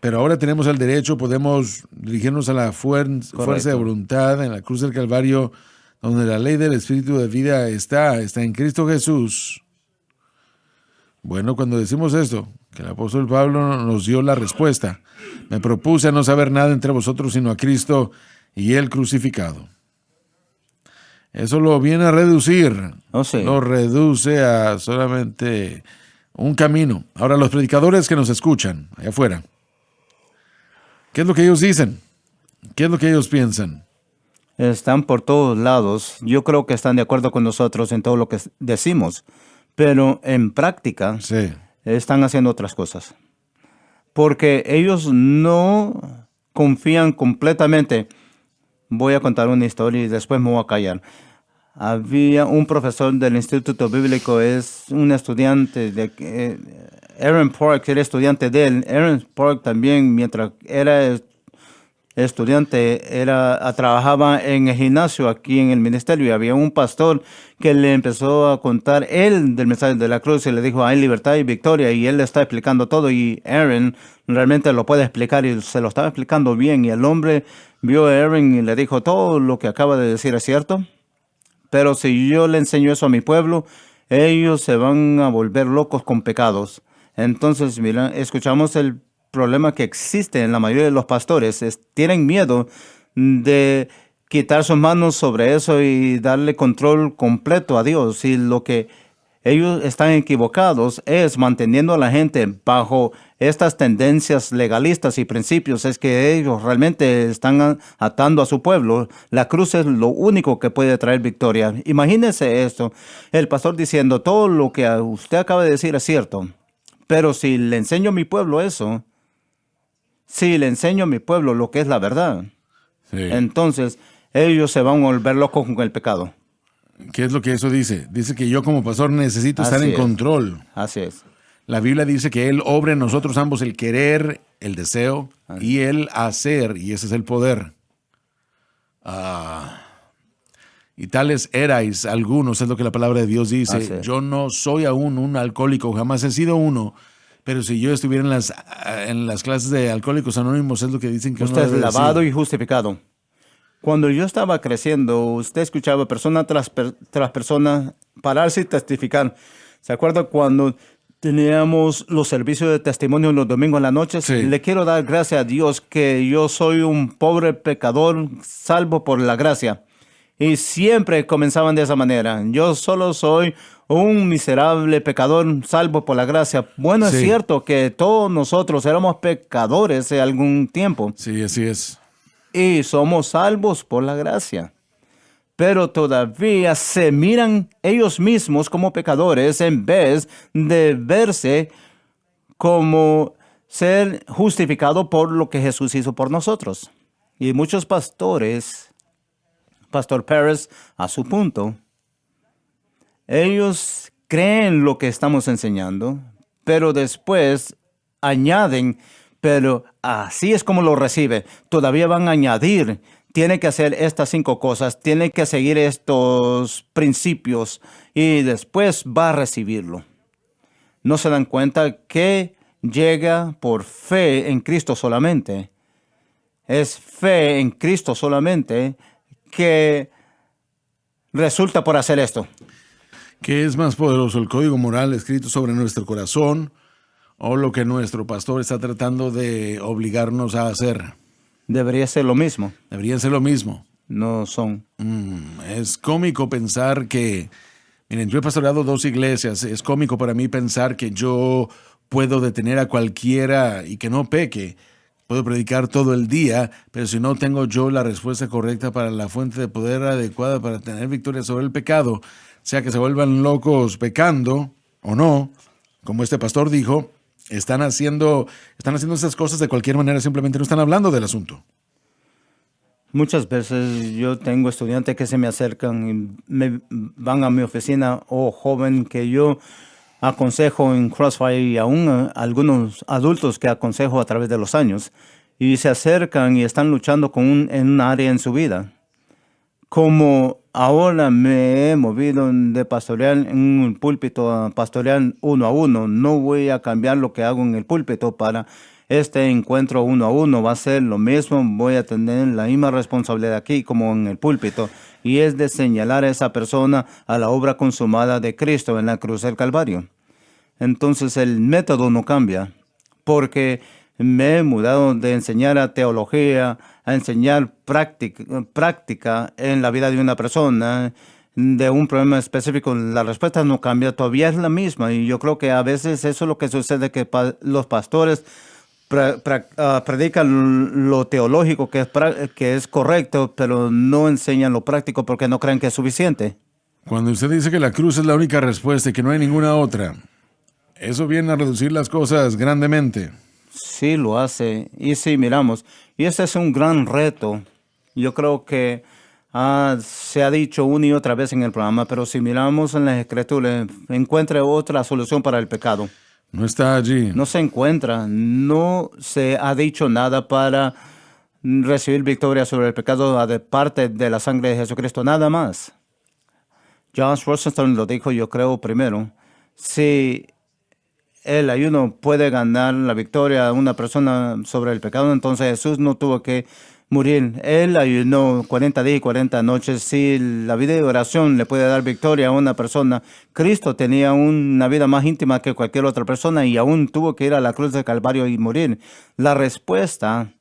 Speaker 2: Pero ahora tenemos el derecho, podemos dirigirnos a la fuerza de voluntad en la cruz del Calvario, donde la ley del Espíritu de vida está en Cristo Jesús. Bueno, cuando decimos esto, que el apóstol Pablo nos dio la respuesta, me propuse a no saber nada entre vosotros sino a Cristo y Él crucificado. Eso lo viene a reducir,
Speaker 3: Oh, sí.
Speaker 2: lo reduce a solamente un camino. Ahora, los predicadores que nos escuchan allá afuera, ¿qué es lo que ellos dicen? ¿Qué es lo que ellos piensan?
Speaker 3: Están por todos lados. Yo creo que están de acuerdo con nosotros en todo lo que decimos, pero en práctica
Speaker 2: Sí,
Speaker 3: están haciendo otras cosas. Porque ellos no confían completamente. Voy a contar una historia y después me voy a callar. Había un profesor del Instituto Bíblico, es un estudiante de Aaron Park, era estudiante de él. Aaron Park también, mientras era estudiante, trabajaba en el gimnasio aquí en el ministerio, y había un pastor que le empezó a contar él del mensaje de la cruz y le dijo, hay libertad y victoria, y él le está explicando todo, y Aaron realmente lo puede explicar y se lo estaba explicando bien, y el hombre vio a Aaron y le dijo, todo lo que acaba de decir es cierto, pero si yo le enseño eso a mi pueblo, ellos se van a volver locos con pecados. Entonces, mira, escuchamos el problema que existe en la mayoría de los pastores. Tienen miedo de quitar sus manos sobre eso y darle control completo a Dios. Y lo que ellos están equivocados es manteniendo a la gente bajo estas tendencias legalistas y principios. Es que ellos realmente están atando a su pueblo. La cruz es lo único que puede traer victoria. Imagínese esto, el pastor diciendo, todo lo que usted acaba de decir es cierto, pero si le enseño a mi pueblo eso, si le enseño a mi pueblo lo que es la verdad,
Speaker 2: sí.
Speaker 3: entonces ellos se van a volver locos con el pecado.
Speaker 2: ¿Qué es lo que eso dice? Dice que yo como pastor necesito estar
Speaker 3: Así
Speaker 2: en
Speaker 3: es.
Speaker 2: control.
Speaker 3: Así es.
Speaker 2: La Biblia dice que Él obra en nosotros ambos el querer, el deseo y el hacer, y ese es el poder. Y tales erais algunos, es lo que la palabra de Dios dice.
Speaker 3: Así es.
Speaker 2: Yo no soy aún un alcohólico, jamás he sido uno, pero si yo estuviera en las clases de Alcohólicos Anónimos, es lo que dicen que
Speaker 3: Usted es
Speaker 2: uno debe
Speaker 3: lavado
Speaker 2: decir.
Speaker 3: y justificado. Cuando yo estaba creciendo, usted escuchaba persona tras persona pararse y testificar. ¿Se acuerda cuando teníamos los servicios de testimonio los domingos en la noche?
Speaker 2: Sí.
Speaker 3: Le quiero dar gracias a Dios que yo soy un pobre pecador salvo por la gracia. Y siempre comenzaban de esa manera. Yo solo soy un miserable pecador salvo por la gracia. Bueno,
Speaker 2: Sí.
Speaker 3: es cierto que todos nosotros éramos pecadores en algún tiempo.
Speaker 2: Sí, así es.
Speaker 3: Y somos salvos por la gracia. Pero todavía se miran ellos mismos como pecadores en vez de verse como ser justificado por lo que Jesús hizo por nosotros. Y muchos pastores, Pastor Pérez, a su punto, ellos creen lo que estamos enseñando, pero después añaden, pero así es como lo recibe. Todavía van a añadir, tiene que hacer estas 5 cosas, tiene que seguir estos principios y después va a recibirlo. No se dan cuenta que llega por fe en Cristo solamente. Es fe en Cristo solamente que resulta por hacer esto.
Speaker 2: ¿Qué es más poderoso, el código moral escrito sobre nuestro corazón o lo que nuestro pastor está tratando de obligarnos a hacer?
Speaker 3: Debería ser lo mismo.
Speaker 2: Deberían ser lo mismo.
Speaker 3: No son.
Speaker 2: Es cómico pensar que, miren, yo he pastoreado 2 iglesias, es cómico para mí pensar que yo puedo detener a cualquiera y que no peque. Puedo predicar todo el día, pero si no tengo yo la respuesta correcta para la fuente de poder adecuada para tener victoria sobre el pecado, sea que se vuelvan locos pecando o no, como este pastor dijo, están haciendo esas cosas de cualquier manera, simplemente no están hablando del asunto.
Speaker 3: Muchas veces yo tengo estudiantes que se me acercan y me van a mi oficina, joven que yo aconsejo en Crossfire y aún algunos adultos que aconsejo a través de los años, y se acercan y están luchando en un área en su vida. Como ahora me he movido de pastorear en un púlpito a pastorear uno a uno, no voy a cambiar lo que hago en el púlpito para este encuentro uno a uno. Va a ser lo mismo, voy a tener la misma responsabilidad aquí como en el púlpito. Y es de señalar a esa persona a la obra consumada de Cristo en la cruz del Calvario. Entonces el método no cambia, porque me he mudado de enseñar a teología a enseñar práctica en la vida de una persona, de un problema específico. La respuesta no cambia, todavía es la misma. Y yo creo que a veces eso es lo que sucede, que los pastores predican lo teológico que es correcto, pero no enseñan lo práctico porque no creen que es suficiente.
Speaker 2: Cuando usted dice que la cruz es la única respuesta y que no hay ninguna otra, eso viene a reducir las cosas grandemente.
Speaker 3: Sí, lo hace. Y sí, miramos. Y ese es un gran reto. Yo creo que se ha dicho una y otra vez en el programa, pero si miramos en las Escrituras, encuentre otra solución para el pecado.
Speaker 2: No está allí.
Speaker 3: No se encuentra. No se ha dicho nada para recibir victoria sobre el pecado de parte de la sangre de Jesucristo. Nada más. Josh Rosenstone lo dijo, yo creo, primero. Si el ayuno puede ganar la victoria a una persona sobre el pecado, entonces Jesús no tuvo que morir. Él ayunó 40 días y 40 noches. Si la vida de oración le puede dar victoria a una persona, Cristo tenía una vida más íntima que cualquier otra persona y aún tuvo que ir a la cruz del Calvario y morir. La respuesta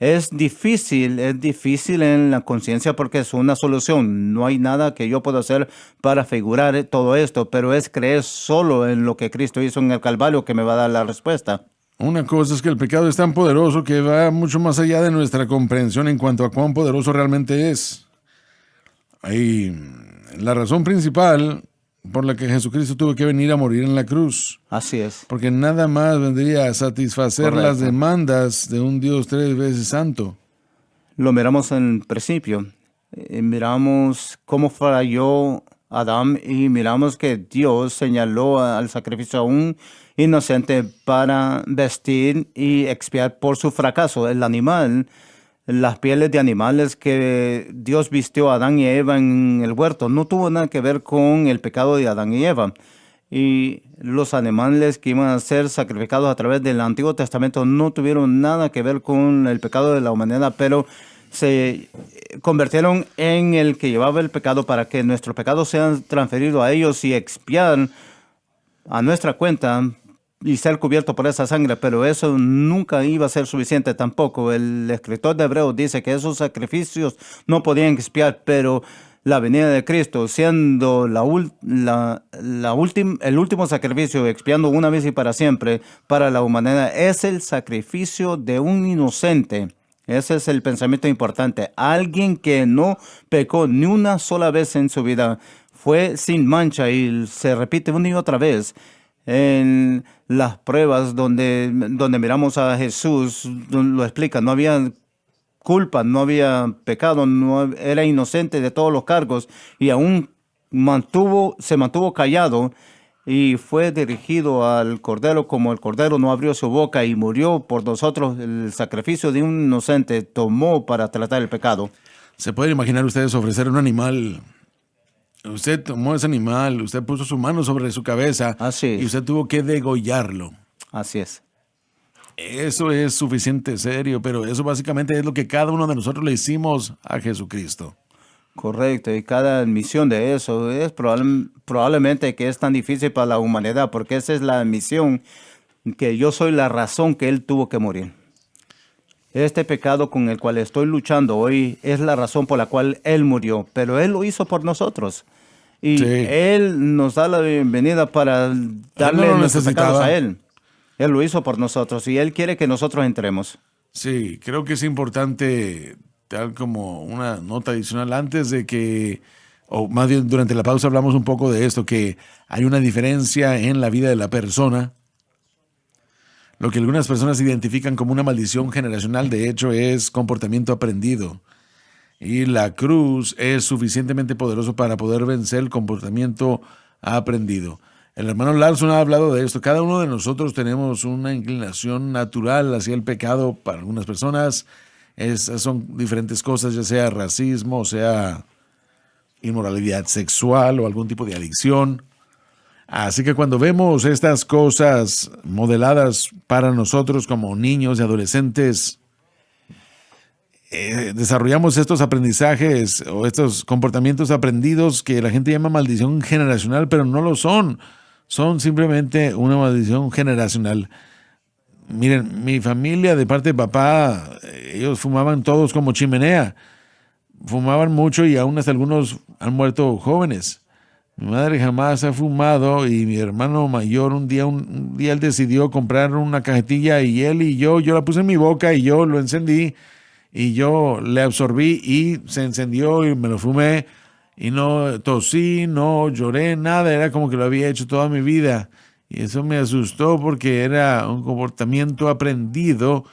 Speaker 3: es difícil en la conciencia porque es una solución. No hay nada que yo pueda hacer para figurar todo esto, pero es creer solo en lo que Cristo hizo en el Calvario que me va a dar la respuesta.
Speaker 2: Una cosa es que el pecado es tan poderoso que va mucho más allá de nuestra comprensión en cuanto a cuán poderoso realmente es. Ahí, la razón principal por la que Jesucristo tuvo que venir a morir en la cruz.
Speaker 3: Así es.
Speaker 2: Porque nada más vendría a satisfacer
Speaker 3: Correcto.
Speaker 2: las demandas de un Dios 3 veces santo.
Speaker 3: Lo miramos en el principio. Miramos cómo falló Adán y miramos que Dios señaló al sacrificio a un inocente para vestir y expiar por su fracaso. El animal, las pieles de animales que Dios vistió a Adán y Eva en el huerto, no tuvo nada que ver con el pecado de Adán y Eva. Y los animales que iban a ser sacrificados a través del Antiguo Testamento no tuvieron nada que ver con el pecado de la humanidad, pero se convirtieron en el que llevaba el pecado para que nuestros pecados sean transferidos a ellos y expiar a nuestra cuenta y ser cubierto por esa sangre, pero eso nunca iba a ser suficiente tampoco. El escritor de Hebreos dice que esos sacrificios no podían expiar, pero la venida de Cristo, siendo el último sacrificio, expiando una vez y para siempre para la humanidad, es el sacrificio de un inocente. Ese es el pensamiento importante. Alguien que no pecó ni una sola vez en su vida, fue sin mancha, y se repite una y otra vez en las pruebas donde miramos a Jesús, lo explica, no había culpa, no había pecado, era inocente de todos los cargos y aún se mantuvo callado y fue dirigido al Cordero como el Cordero no abrió su boca y murió por nosotros. El sacrificio de un inocente tomó para tratar el pecado.
Speaker 2: ¿Se pueden imaginar ustedes ofrecer un animal? Usted tomó ese animal, usted puso su mano sobre su cabeza y usted tuvo que degollarlo.
Speaker 3: Así es.
Speaker 2: Eso es suficiente serio, pero eso básicamente es lo que cada uno de nosotros le hicimos a Jesucristo.
Speaker 3: Correcto, y cada misión de eso es probablemente que es tan difícil para la humanidad, porque esa es la misión, que yo soy la razón que Él tuvo que morir. Este pecado con el cual estoy luchando hoy es la razón por la cual Él murió, pero Él lo hizo por nosotros. Y sí, Él nos da la bienvenida para darle nuestros pecados a Él. Él lo hizo por nosotros y Él quiere que nosotros entremos.
Speaker 2: Sí, creo que es importante, tal como una nota adicional antes de que, o más bien durante la pausa hablamos un poco de esto, que hay una diferencia en la vida de la persona. Lo que algunas personas identifican como una maldición generacional, de hecho, es comportamiento aprendido. Y la cruz es suficientemente poderoso para poder vencer el comportamiento aprendido. El hermano Larson ha hablado de esto. Cada uno de nosotros tenemos una inclinación natural hacia el pecado. Para algunas personas son diferentes cosas, ya sea racismo, sea inmoralidad sexual o algún tipo de adicción. Así que cuando vemos estas cosas modeladas para nosotros como niños y adolescentes, desarrollamos estos aprendizajes o estos comportamientos aprendidos que la gente llama maldición generacional, pero no lo son. Son simplemente una maldición generacional. Miren, mi familia de parte de papá, ellos fumaban todos como chimenea. Fumaban mucho y aún hasta algunos han muerto jóvenes. Mi madre jamás ha fumado y mi hermano mayor un día él decidió comprar una cajetilla y él y yo la puse en mi boca y yo lo encendí y yo le absorbí y se encendió y me lo fumé y no tosí, no lloré, nada, era como que lo había hecho toda mi vida y eso me asustó porque era un comportamiento aprendido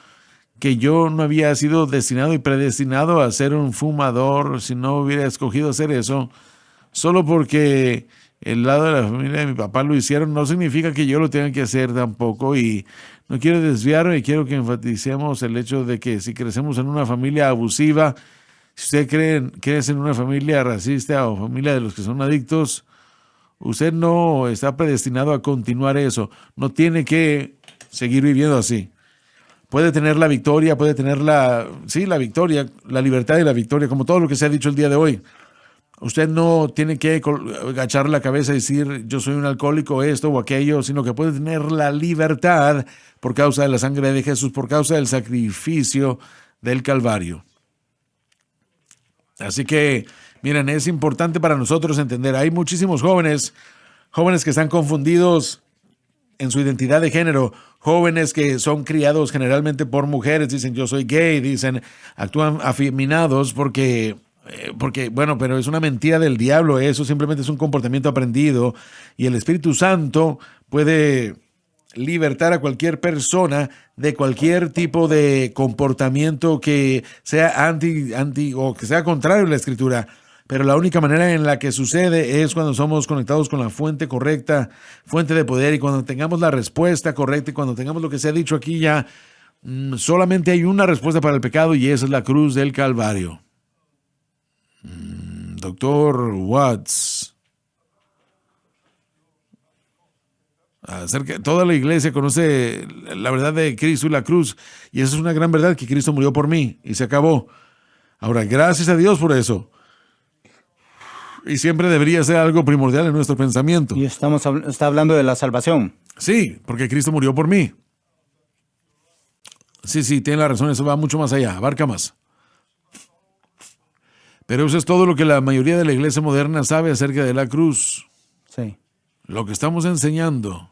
Speaker 2: que yo no había sido destinado y predestinado a ser un fumador si no hubiera escogido hacer eso. Solo porque el lado de la familia de mi papá lo hicieron, no significa que yo lo tenga que hacer tampoco. Y no quiero desviarme y quiero que enfaticemos el hecho de que si crecemos en una familia abusiva, si usted crece en una familia racista o familia de los que son adictos, usted no está predestinado a continuar eso. No tiene que seguir viviendo así. Puede tener la victoria, puede tener la victoria, la libertad y la victoria, como todo lo que se ha dicho el día de hoy. Usted no tiene que agachar la cabeza y decir yo soy un alcohólico, esto o aquello, sino que puede tener la libertad por causa de la sangre de Jesús, por causa del sacrificio del Calvario. Así que, miren, es importante para nosotros entender, hay muchísimos jóvenes que están confundidos en su identidad de género, jóvenes que son criados generalmente por mujeres, dicen yo soy gay, dicen, actúan afeminados porque, bueno, pero es una mentira del diablo, eso simplemente es un comportamiento aprendido y el Espíritu Santo puede libertar a cualquier persona de cualquier tipo de comportamiento que sea anti o que sea contrario a la Escritura. Pero la única manera en la que sucede es cuando somos conectados con la fuente correcta, fuente de poder, y cuando tengamos la respuesta correcta y cuando tengamos lo que se ha dicho aquí ya, solamente hay una respuesta para el pecado y esa es la cruz del Calvario. Doctor Watts. Toda la iglesia conoce la verdad de Cristo y la cruz, y esa es una gran verdad, que Cristo murió por mí y se acabó. Ahora, gracias a Dios por eso. Y siempre debería ser algo primordial en nuestro pensamiento.
Speaker 3: Y está hablando de la salvación.
Speaker 2: Sí, porque Cristo murió por mí. Sí, tiene la razón, eso va mucho más allá, abarca más. Pero eso es todo lo que la mayoría de la iglesia moderna sabe acerca de la cruz.
Speaker 3: Sí.
Speaker 2: Lo que estamos enseñando.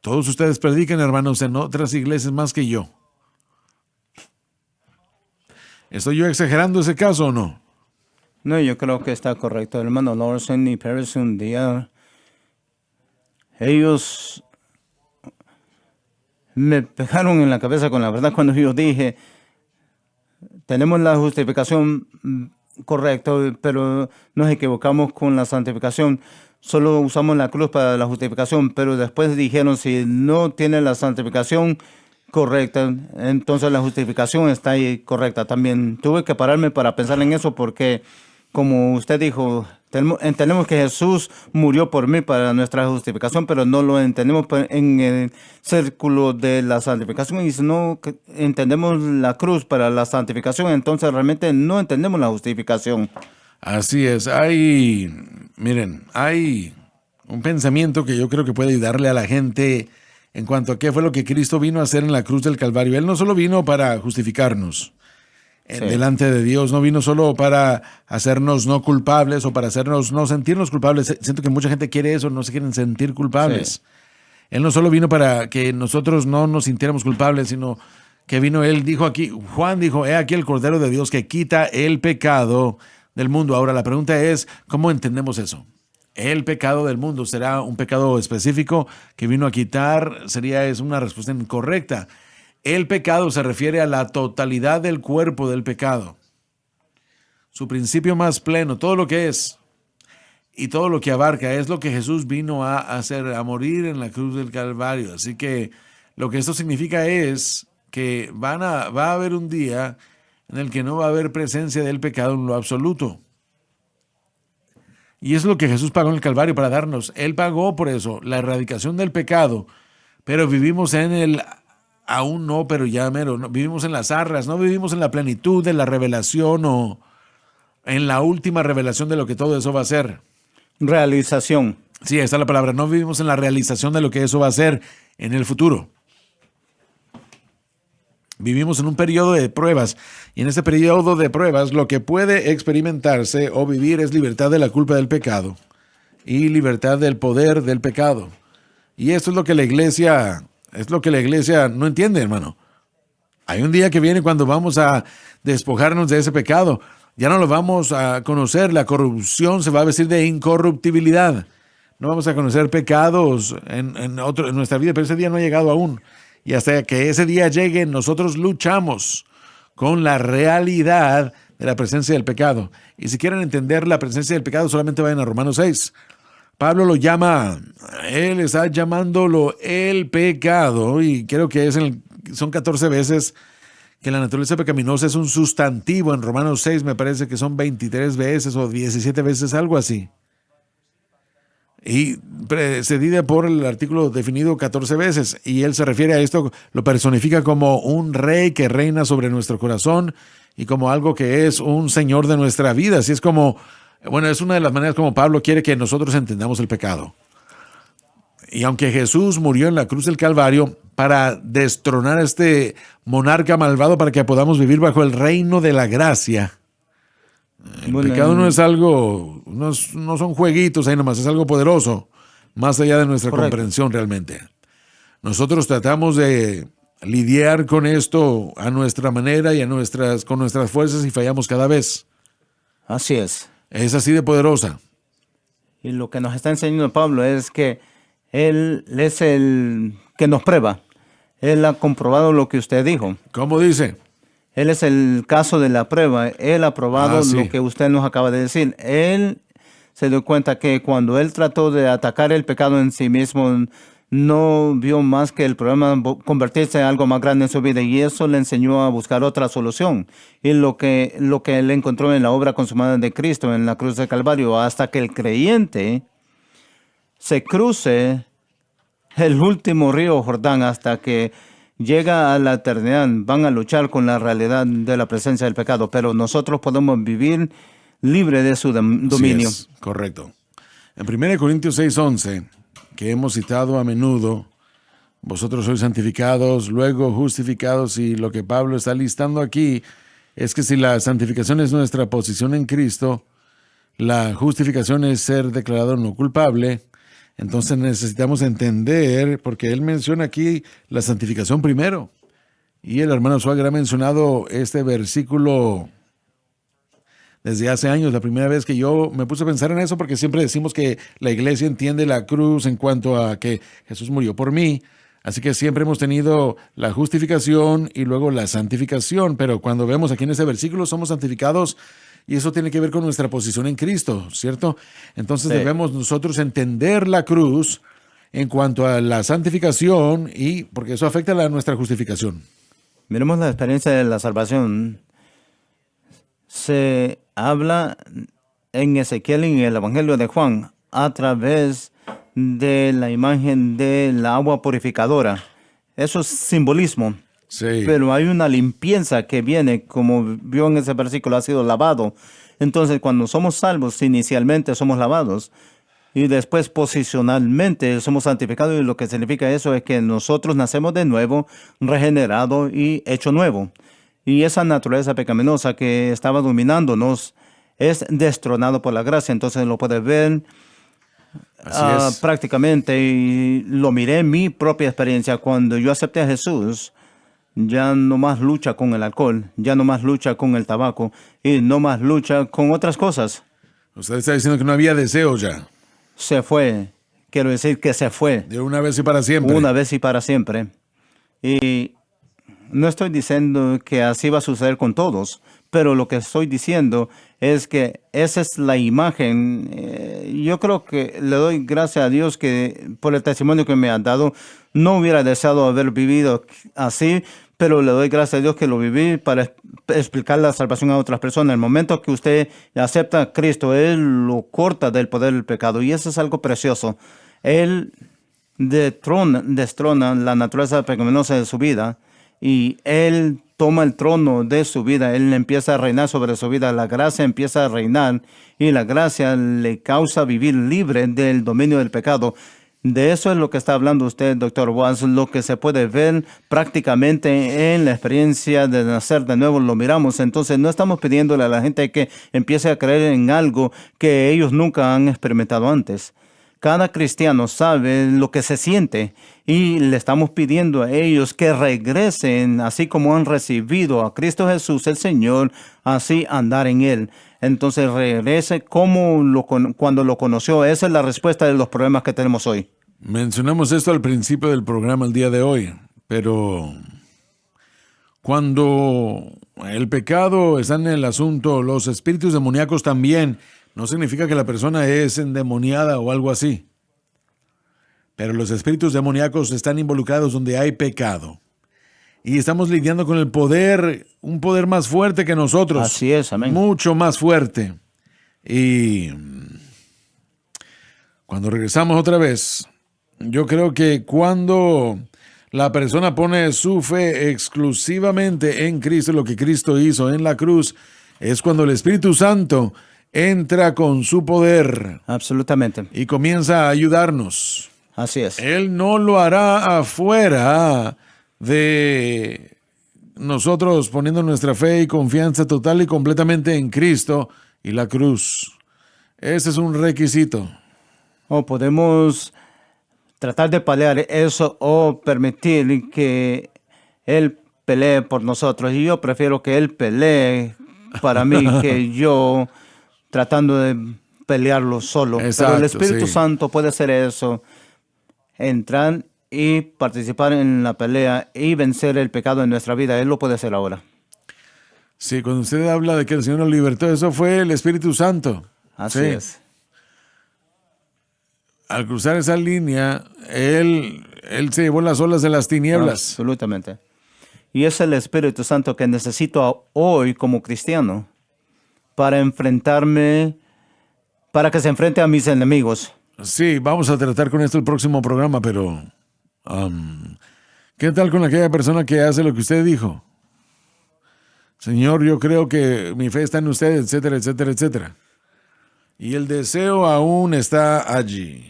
Speaker 2: Todos ustedes predican, hermanos, en otras iglesias más que yo. ¿Estoy yo exagerando ese caso o no?
Speaker 3: No, yo creo que está correcto. El hermano Lawson y Pérez un día, ellos me pegaron en la cabeza con la verdad cuando yo dije, tenemos la justificación correcta, pero nos equivocamos con la santificación. Solo usamos la cruz para la justificación, pero después dijeron, si no tiene la santificación correcta, entonces la justificación está ahí correcta también. Tuve que pararme para pensar en eso porque, como usted dijo, entendemos que Jesús murió por mí para nuestra justificación, pero no lo entendemos en el círculo de la santificación. Y si no entendemos la cruz para la santificación, entonces realmente no entendemos la justificación.
Speaker 2: Así es. Hay un pensamiento que yo creo que puede ayudarle a la gente en cuanto a qué fue lo que Cristo vino a hacer en la cruz del Calvario. Él no solo vino para justificarnos delante de Dios, no vino solo para hacernos no culpables o para hacernos no sentirnos culpables. Siento que mucha gente quiere eso, no se quieren sentir culpables. Sí. Él no solo vino para que nosotros no nos sintiéramos culpables, sino que vino, Juan dijo, he aquí el Cordero de Dios que quita el pecado del mundo. Ahora la pregunta es, ¿cómo entendemos eso? El pecado del mundo, ¿será un pecado específico que vino a quitar? Es una respuesta incorrecta. El pecado se refiere a la totalidad del cuerpo del pecado. Su principio más pleno, todo lo que es y todo lo que abarca, es lo que Jesús vino a hacer, a morir en la cruz del Calvario. Así que lo que esto significa es que va a haber un día en el que no va a haber presencia del pecado en lo absoluto. Y es lo que Jesús pagó en el Calvario para darnos. Él pagó por eso, la erradicación del pecado, pero vivimos en el aún no, pero ya mero. No, vivimos en las arras, no vivimos en la plenitud de la revelación o en la última revelación de lo que todo eso va a ser.
Speaker 3: Realización.
Speaker 2: Sí, esta es la palabra. No vivimos en la realización de lo que eso va a ser en el futuro. Vivimos en un periodo de pruebas y en ese periodo de pruebas lo que puede experimentarse o vivir es libertad de la culpa del pecado y libertad del poder del pecado. Y esto es lo que la iglesia no entiende, hermano. Hay un día que viene cuando vamos a despojarnos de ese pecado. Ya no lo vamos a conocer. La corrupción se va a vestir de incorruptibilidad. No vamos a conocer pecados en nuestra vida, pero ese día no ha llegado aún. Y hasta que ese día llegue, nosotros luchamos con la realidad de la presencia del pecado. Y si quieren entender la presencia del pecado, solamente vayan a Romanos 6. Pablo lo llama, él está llamándolo el pecado, y creo que son 14 veces que la naturaleza pecaminosa es un sustantivo. En Romanos 6 me parece que son 23 veces o 17 veces, algo así. Y precedida por el artículo definido 14 veces. Y él se refiere a esto, lo personifica como un rey que reina sobre nuestro corazón y como algo que es un señor de nuestra vida. Así es como, bueno, es una de las maneras como Pablo quiere que nosotros entendamos el pecado. Y aunque Jesús murió en la cruz del Calvario para destronar a este monarca malvado para que podamos vivir bajo el reino de la gracia, el pecado no es algo, no son jueguitos ahí nomás, es algo poderoso, más allá de nuestra comprensión realmente. Nosotros tratamos de lidiar con esto a nuestra manera y con nuestras fuerzas y fallamos cada vez.
Speaker 3: Así es.
Speaker 2: Es así de poderosa.
Speaker 3: Y lo que nos está enseñando Pablo es que Él es el que nos prueba. Él ha comprobado lo que usted dijo.
Speaker 2: ¿Cómo dice?
Speaker 3: Él es el caso de la prueba. Él ha probado
Speaker 2: sí.
Speaker 3: lo que usted nos acaba de decir. Él se dio cuenta que cuando él trató de atacar el pecado en sí mismo, no vio más que el problema convertirse en algo más grande en su vida, y eso le enseñó a buscar otra solución. Y lo que él encontró en la obra consumada de Cristo en la cruz del Calvario, hasta que el creyente se cruce el último río Jordán, hasta que llega a la eternidad, van a luchar con la realidad de la presencia del pecado, pero nosotros podemos vivir libre de su dominio.
Speaker 2: Sí, es correcto. En 1 Corintios 6:11, que hemos citado a menudo, vosotros sois santificados, luego justificados, y lo que Pablo está listando aquí es que si la santificación es nuestra posición en Cristo, la justificación es ser declarado no culpable. Entonces necesitamos entender, porque él menciona aquí la santificación primero. Y el hermano Swagger ha mencionado este versículo desde hace años. La primera vez que yo me puse a pensar en eso, porque siempre decimos que la iglesia entiende la cruz en cuanto a que Jesús murió por mí. Así que siempre hemos tenido la justificación y luego la santificación. Pero cuando vemos aquí en ese versículo, somos santificados. Y eso tiene que ver con nuestra posición en Cristo, ¿cierto? Entonces debemos nosotros entender la cruz en cuanto a la santificación, y porque eso afecta a nuestra justificación.
Speaker 3: Miremos la experiencia de la salvación. Se habla en Ezequiel y en el Evangelio de Juan a través de la imagen del agua purificadora. Eso es simbolismo.
Speaker 2: Sí.
Speaker 3: Pero hay una limpieza que viene, como vio en ese versículo, ha sido lavado. Entonces, cuando somos salvos, inicialmente somos lavados y después posicionalmente somos santificados, y lo que significa eso es que nosotros nacemos de nuevo, regenerado y hecho nuevo. Y esa naturaleza pecaminosa que estaba dominándonos es destronado por la gracia. Entonces lo puedes ver prácticamente, y lo miré en mi propia experiencia. Cuando yo acepté a Jesús, ya no más lucha con el alcohol, ya no más lucha con el tabaco y no más lucha con otras cosas.
Speaker 2: Usted está diciendo que no había deseo ya.
Speaker 3: Se fue. Quiero decir que se fue.
Speaker 2: De una vez y para siempre.
Speaker 3: Una vez y para siempre. Y no estoy diciendo que así va a suceder con todos, pero lo que estoy diciendo es que esa es la imagen. Yo creo que le doy gracias a Dios que por el testimonio que me han dado, no hubiera deseado haber vivido así, pero le doy gracias a Dios que lo viví para explicar la salvación a otras personas. El momento que usted acepta a Cristo, Él lo corta del poder del pecado, y eso es algo precioso. Él destrona la naturaleza pecaminosa de su vida, y Él toma el trono de su vida. Él empieza a reinar sobre su vida. La gracia empieza a reinar, y la gracia le causa vivir libre del dominio del pecado. De eso es lo que está hablando usted, Dr. Watts, lo que se puede ver prácticamente en la experiencia de nacer de nuevo, lo miramos. Entonces no estamos pidiéndole a la gente que empiece a creer en algo que ellos nunca han experimentado antes. Cada cristiano sabe lo que se siente, y le estamos pidiendo a ellos que regresen, así como han recibido a Cristo Jesús el Señor, así andar en Él. Entonces regrese cuando lo conoció. Esa es la respuesta de los problemas que tenemos hoy.
Speaker 2: Mencionamos esto al principio del programa el día de hoy, pero cuando el pecado está en el asunto, los espíritus demoníacos también, no significa que la persona es endemoniada o algo así. Pero los espíritus demoníacos están involucrados donde hay pecado. Y estamos lidiando con el poder, un poder más fuerte que nosotros.
Speaker 3: Así es, amén.
Speaker 2: Mucho más fuerte. Y cuando regresamos otra vez, yo creo que cuando la persona pone su fe exclusivamente en Cristo, lo que Cristo hizo en la cruz, es cuando el Espíritu Santo entra con su poder.
Speaker 3: Absolutamente.
Speaker 2: Y comienza a ayudarnos.
Speaker 3: Así es.
Speaker 2: Él no lo hará afuera de nosotros poniendo nuestra fe y confianza total y completamente en Cristo y la cruz. Ese es un requisito.
Speaker 3: O podemos tratar de paliar eso o permitir que Él pelee por nosotros. Y yo prefiero que Él pelee para mí que yo tratando de pelearlo solo.
Speaker 2: Exacto,
Speaker 3: pero el Espíritu
Speaker 2: sí.
Speaker 3: Santo puede hacer eso, entrar y participar en la pelea y vencer el pecado en nuestra vida. Él lo puede hacer ahora.
Speaker 2: Sí, cuando usted habla de que el Señor nos libertó, eso fue el Espíritu Santo.
Speaker 3: Así
Speaker 2: Sí.
Speaker 3: es.
Speaker 2: Al cruzar esa línea, Él se llevó las olas de las tinieblas.
Speaker 3: Absolutamente. Y es el Espíritu Santo que necesito hoy como cristiano para enfrentarme, para que se enfrente a mis enemigos.
Speaker 2: Sí, vamos a tratar con esto el próximo programa, pero ¿qué tal con aquella persona que hace lo que usted dijo? Señor, yo creo que mi fe está en usted, etcétera, etcétera, etcétera. Y el deseo aún está allí.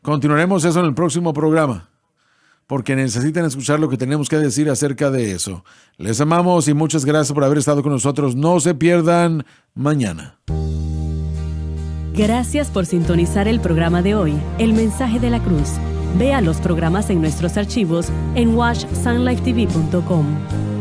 Speaker 2: Continuaremos eso en el próximo programa, porque necesitan escuchar lo que tenemos que decir acerca de eso. Les amamos y muchas gracias por haber estado con nosotros. No se pierdan mañana.
Speaker 4: Gracias por sintonizar el programa de hoy, El Mensaje de la Cruz. Vea los programas en nuestros archivos en watchsunlifetv.com.